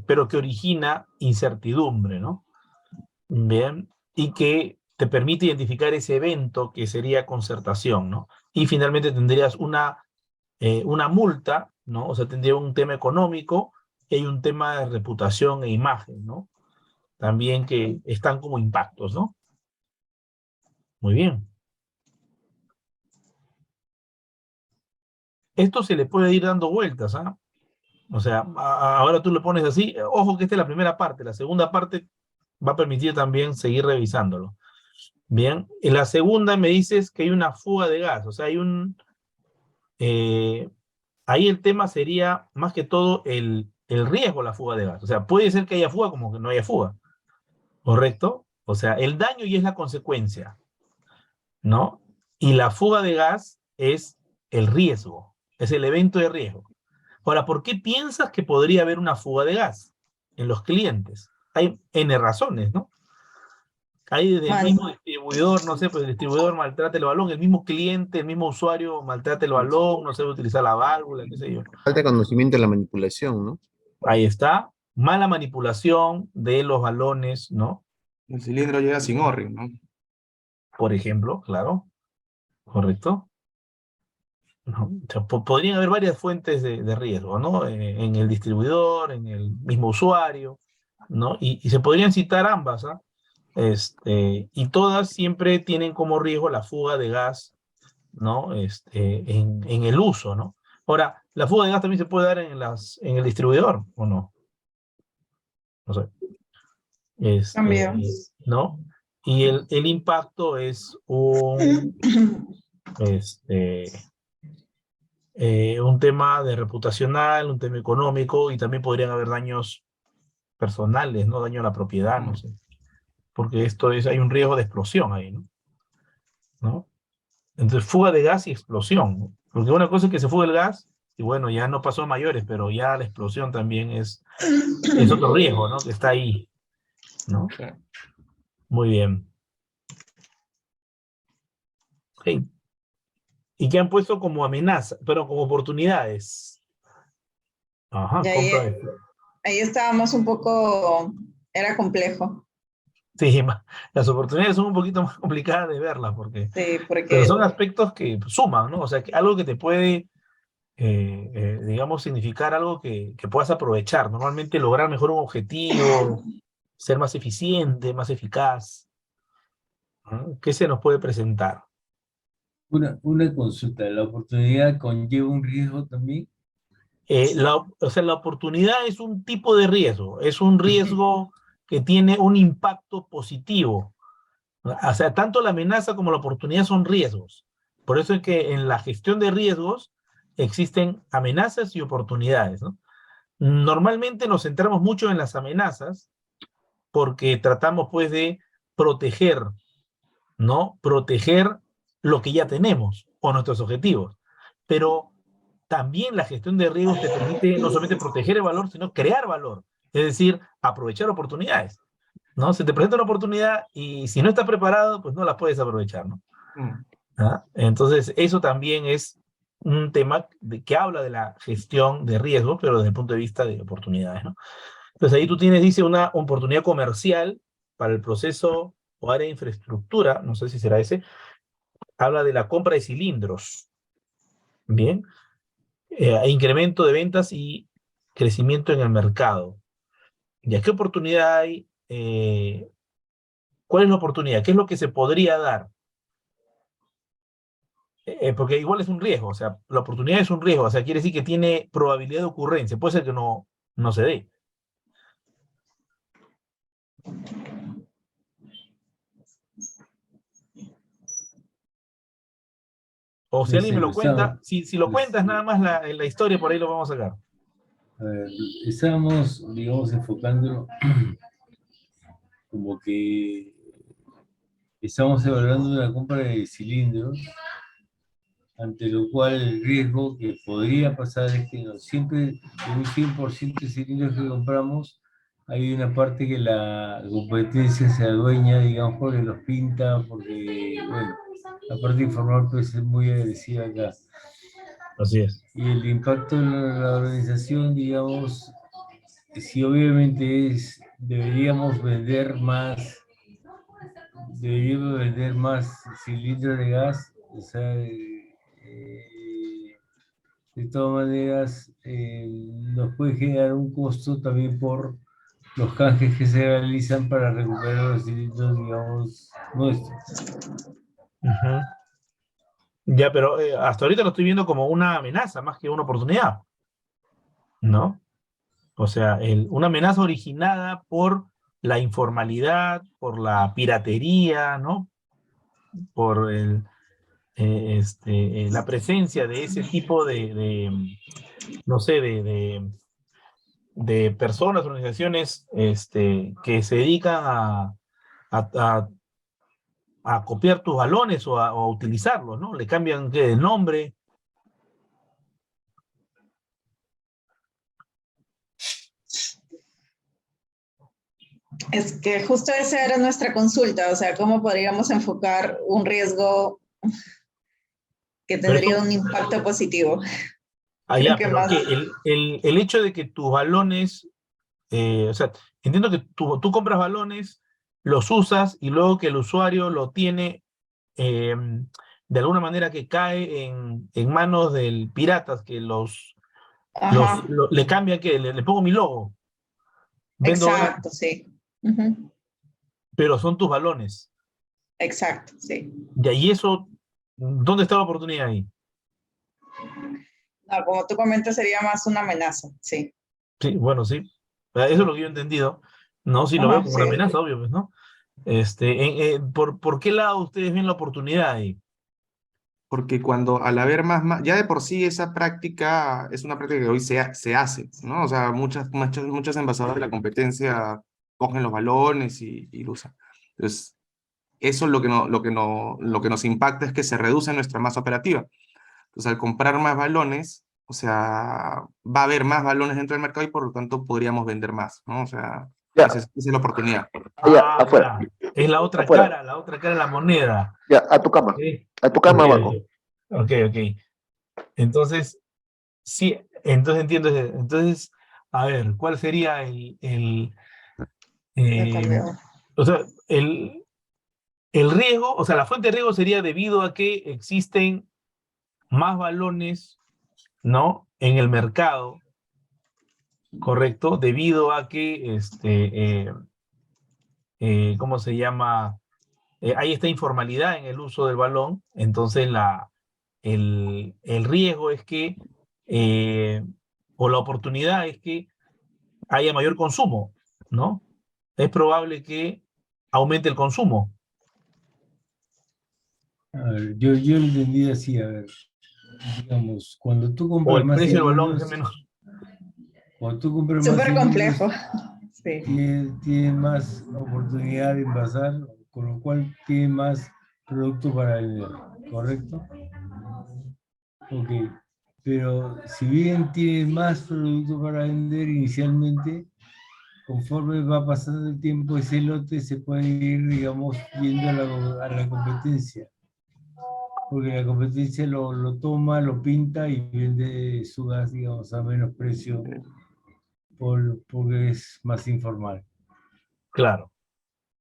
Pero que origina incertidumbre, ¿no? Bien, y que te permite identificar ese evento que sería concertación, ¿no? Y finalmente tendrías una multa, ¿no? O sea, tendría un tema económico y hay un tema de reputación e imagen, ¿no? También que están como impactos, ¿no? Muy bien. Esto se le puede ir dando vueltas, ¿ah? O sea, ahora tú le pones así, ojo que esta es la primera parte, la segunda parte va a permitir también seguir revisándolo. Bien, en la segunda me dices que hay una fuga de gas, o sea, ahí el tema sería más que todo el riesgo de la fuga de gas. O sea, puede ser que haya fuga como que no haya fuga, ¿correcto? O sea, el daño ya es la consecuencia, ¿no? Y la fuga de gas es el riesgo, es el evento de riesgo. Ahora, ¿por qué piensas que podría haber una fuga de gas en los clientes? Hay N razones, ¿no? Hay desde el mismo distribuidor, no sé, pues el distribuidor maltrata el balón, el mismo cliente, el mismo usuario maltrata el balón, no sabe utilizar la válvula, qué sé yo. Falta de conocimiento de la manipulación, ¿no? Ahí está, mala manipulación de los balones, ¿no? El cilindro llega sin O-ring, ¿no? Por ejemplo, claro, correcto. ¿No? O sea, podrían haber varias fuentes de riesgo, ¿no? En el distribuidor, en el mismo usuario, ¿no? Y se podrían citar ambas, ¿ah? Y todas siempre tienen como riesgo la fuga de gas, ¿no? En el uso, ¿no? Ahora, ¿la fuga de gas también se puede dar en el distribuidor o no? No sé. También. ¿No? Y el impacto es un tema de reputacional, un tema económico y también podrían haber daños personales, ¿no? Daño a la propiedad, no sé. Porque hay un riesgo de explosión ahí, ¿no? Entonces, fuga de gas y explosión, ¿no? Porque una cosa es que se fuga el gas y bueno, ya no pasó a mayores, pero ya la explosión también es otro riesgo, ¿no? Que está ahí, ¿no? Muy bien. Okay. Y que han puesto como amenaza, pero como oportunidades. Ajá, Y compra esto. ahí estábamos un poco, era complejo. Sí, las oportunidades son un poquito más complicadas de verlas porque, Sí, porque pero son aspectos que suman, ¿no? O sea, algo que te puede, digamos, significar algo que puedas aprovechar. Normalmente lograr mejor un objetivo, ser más eficiente, más eficaz, ¿Qué se nos puede presentar? Una consulta, ¿la oportunidad conlleva un riesgo también? O sea, la oportunidad es un tipo de riesgo, es un riesgo que tiene un impacto positivo. O sea, tanto la amenaza como la oportunidad son riesgos. Por eso es que en la gestión de riesgos existen amenazas y oportunidades, ¿no? Normalmente nos centramos mucho en las amenazas porque tratamos pues de proteger, ¿no? Proteger lo que ya tenemos o nuestros objetivos. Pero también la gestión de riesgos te permite no solamente proteger el valor, sino crear valor. Es decir, aprovechar oportunidades, ¿no? Se te presenta una oportunidad y si no estás preparado, pues no la puedes aprovechar, ¿no? ¿Ah? Entonces, eso también es un tema que habla de la gestión de riesgos, pero desde el punto de vista de oportunidades, ¿no? Entonces, ahí tú tienes, dice, una oportunidad comercial para el proceso o área de infraestructura, no sé si será ese, habla de la compra de cilindros, ¿bien? Incremento de ventas y crecimiento en el mercado. ¿Ya qué oportunidad hay? ¿Cuál es la oportunidad? ¿Qué es lo que se podría dar? Porque igual es un riesgo, o sea, la oportunidad es un riesgo, o sea, quiere decir que tiene probabilidad de ocurrencia, puede ser que no se dé. O si alguien me lo cuenta, si lo cuentas nada más la historia, por ahí lo vamos a sacar. A ver, estábamos, digamos, enfocándolo como que estamos evaluando una compra de cilindros, ante lo cual el riesgo que podría pasar es que siempre de un 100% de cilindros que compramos, hay una parte que la competencia se adueña, digamos, porque los pinta, porque, bueno, la parte informal puede ser muy agresiva acá. Así es. Y el impacto en la organización, digamos, si obviamente deberíamos vender más cilindros de gas, o sea, de todas maneras nos puede generar un costo también por los canjes que se realizan para recuperar los cilindros, digamos, nuestros. Ya, pero hasta ahorita lo estoy viendo como una amenaza más que una oportunidad, ¿no? O sea, una amenaza originada por la informalidad, por la piratería, ¿no? Por la presencia de ese tipo no sé, de personas, organizaciones que se dedican a copiar tus balones o a utilizarlos, ¿no? Le cambian el nombre. Es que justo esa era nuestra consulta, o sea, ¿cómo podríamos enfocar un riesgo que tendría un impacto positivo? Allá, que pero más... el hecho de que tus balones, o sea, entiendo que tú compras balones, los usas y luego que el usuario lo tiene de alguna manera que cae en manos del piratas que le cambian que le pongo mi logo. Vendo Exacto, sí. Pero son tus balones. Exacto, sí. De ahí eso, ¿dónde está la oportunidad ahí? No, como tú comentas, sería más una amenaza, sí. Sí, bueno, sí. Eso es lo que yo he entendido. No, si lo veo como una amenaza, obvio, pues, ¿no? ¿Por qué lado ustedes ven la oportunidad ahí? Porque cuando al haber ya de por sí esa práctica es una práctica que hoy se hace, ¿no? O sea, muchas envasadoras de la competencia cogen los balones y lo usan. Entonces, eso lo que nos impacta es que se reduce nuestra masa operativa. Entonces, al comprar más balones, o sea, va a haber más balones dentro del mercado y por lo tanto podríamos vender más, ¿no? O sea, esa es la oportunidad. Ya. Es la otra cara de la moneda. Ya, a tu cama. ¿Sí? A tu cama abajo. Ok. Entonces, sí, entonces entiendo. Entonces, a ver, ¿cuál sería o sea, el riesgo? O sea, la fuente de riesgo sería debido a que existen más balones, ¿no? En el mercado, ¿correcto? Debido a que, ¿cómo se llama? hay esta informalidad en el uso del balón, entonces el riesgo es que, o la oportunidad es que haya mayor consumo, ¿no? Es probable que aumente el consumo. A ver, yo lo entendí así, a ver, digamos, cuando tú O compras el más precio del balón es cilindros, menos. cuando tú compras más Súper cilindros, complejo. Sí. tiene más oportunidad de envasar, con lo cual tiene más producto para vender, ¿correcto? Ok, pero si bien tiene más producto para vender inicialmente, conforme va pasando el tiempo, ese lote se puede ir, digamos, yendo a la competencia. Porque la competencia lo toma, lo pinta y vende su gas, digamos, a menos precio porque es más informal. Claro,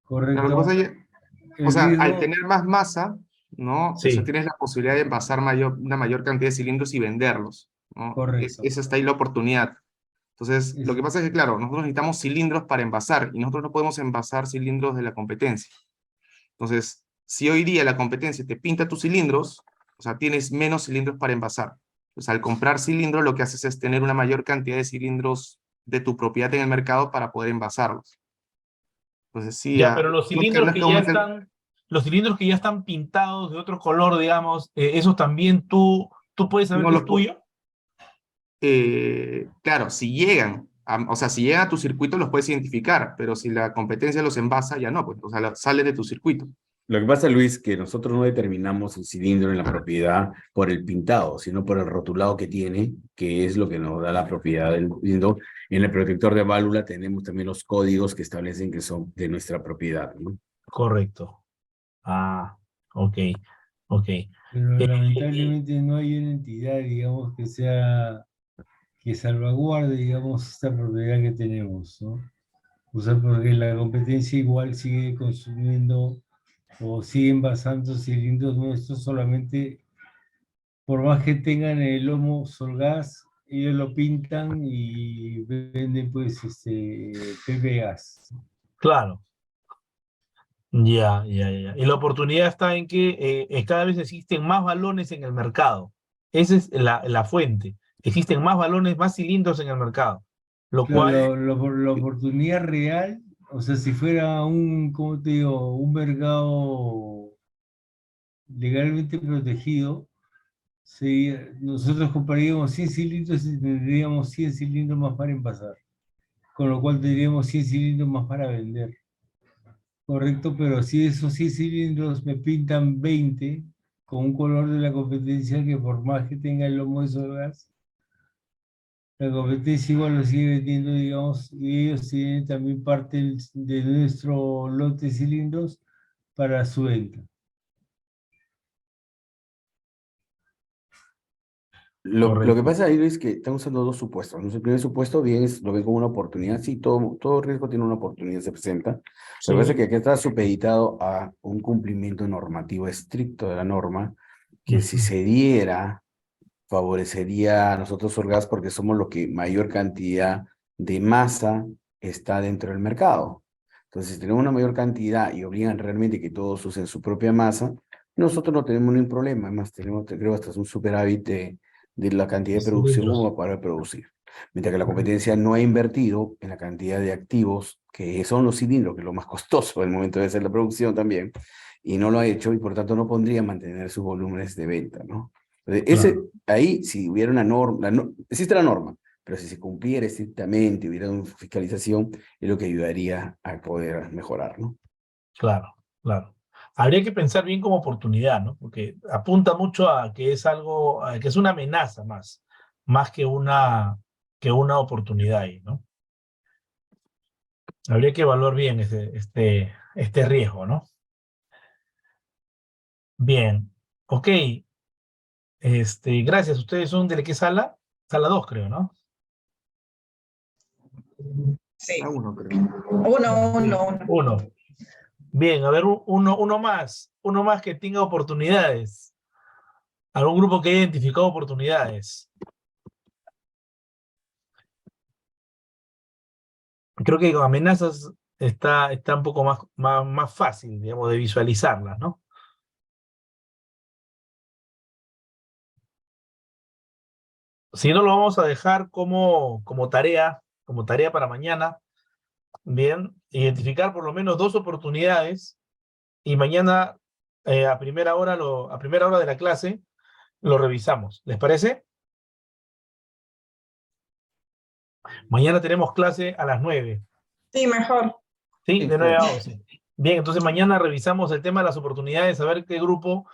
¿Correcto? Claro, lo que pasa es que, o El sea, al riesgo, tener más masa, ¿no? O sea, sí, tienes la posibilidad de envasar una mayor cantidad de cilindros y venderlos, ¿no? correcto. Esa está ahí la oportunidad. Entonces, lo Es- que pasa es que, claro, nosotros necesitamos cilindros para envasar y nosotros no podemos envasar cilindros de la competencia. Entonces, si hoy día la competencia te pinta tus cilindros, o sea, tienes menos cilindros para envasar. Pues al comprar cilindros, lo que haces es tener una mayor cantidad de cilindros de tu propiedad en el mercado para poder envasarlos. Entonces, sí, ya, pero los cilindros no es que que ya aumenten. están, los cilindros que ya están pintados de otro color, digamos, esos también tú puedes saber No que es los, po- tuyo. claro, si llegan, o sea, si llegan a tu circuito los puedes identificar, pero si la competencia los envasa, ya no, pues, o sea, sale de tu circuito. Lo que pasa, Luis, que nosotros no determinamos el cilindro en la propiedad por el pintado, sino por el rotulado que tiene, que es lo que nos da la propiedad del cilindro. En el protector de válvula tenemos también los códigos que establecen que son de nuestra propiedad, ¿no? Correcto. Ah, ok, ok. pero lamentablemente no hay una entidad, digamos, que salvaguarde, digamos, esta propiedad que tenemos, ¿no? O sea, porque la competencia igual sigue consumiendo o sigue envasando cilindros nuestros solamente por más que tengan el lomo Solgas, ellos lo pintan y venden pues PPAs. Claro. Ya, ya, ya. Y la oportunidad está en que cada vez existen más balones en el mercado. Esa es la fuente. Existen más balones, más cilindros en el mercado. Lo Pero cual, la oportunidad real, o sea, si fuera ¿cómo te digo? Un mercado legalmente protegido, nosotros compraríamos 100 cilindros y tendríamos 100 cilindros más para envasar, con lo cual tendríamos 100 cilindros más para vender. Correcto, pero si esos 100 cilindros me pintan 20 con un color de la competencia que por más que tenga el lomo de Solgas, la competencia igual lo sigue vendiendo, digamos, y ellos tienen también parte de nuestro lote de cilindros para su venta. Lo que correcto. pasa ahí es que están usando dos supuestos, ¿no? El primer supuesto bien lo ven como una oportunidad. Sí, todo riesgo tiene una oportunidad, se presenta. Lo que pasa es Sí. que aquí está supeditado a un cumplimiento normativo estricto de la norma, que si Ujú. se diera, favorecería a nosotros Orgas porque somos lo que mayor cantidad de masa está dentro del mercado. Entonces, si tenemos una mayor cantidad y obligan realmente que todos usen su propia masa, nosotros no tenemos ningún problema. Además, tenemos, creo, hasta un superávit de la cantidad de producción Cilindros. como para producir. Mientras que la competencia no ha invertido en la cantidad de activos que son los cilindros, que es lo más costoso en el momento de hacer la producción también, y no lo ha hecho y por tanto no podría mantener sus volúmenes de venta, ¿no? Claro, Ahí, si hubiera una norma, existe la norma, pero si se cumpliera estrictamente, hubiera una fiscalización, es lo que ayudaría a poder mejorar, ¿no? claro, claro. Habría que pensar bien como oportunidad, ¿no? Porque apunta mucho a que es algo, a que es una amenaza más que una oportunidad ahí, ¿no? Habría que evaluar bien este riesgo, ¿no? Bien, ok. Gracias. ¿Ustedes son de qué sala? Sala 2, creo, ¿no? Sí. Uno, creo. Uno. Uno. Bien, a ver, uno más que tenga oportunidades. ¿Algún grupo que haya identificado oportunidades? Creo que con amenazas está un poco más fácil, digamos, de visualizarlas, ¿no? Si no, lo vamos a dejar como tarea para mañana. Bien, identificar por lo menos 2 oportunidades y mañana a primera hora de la clase lo revisamos. ¿Les parece? Mañana tenemos clase a las 9. Sí, mejor. Sí, de 9 a 11. Bien, entonces mañana revisamos el tema de las oportunidades, a ver qué grupo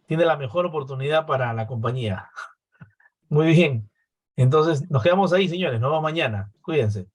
tiene la mejor oportunidad para la compañía. Muy bien. Entonces, nos quedamos ahí, señores. Nos vemos mañana. Cuídense.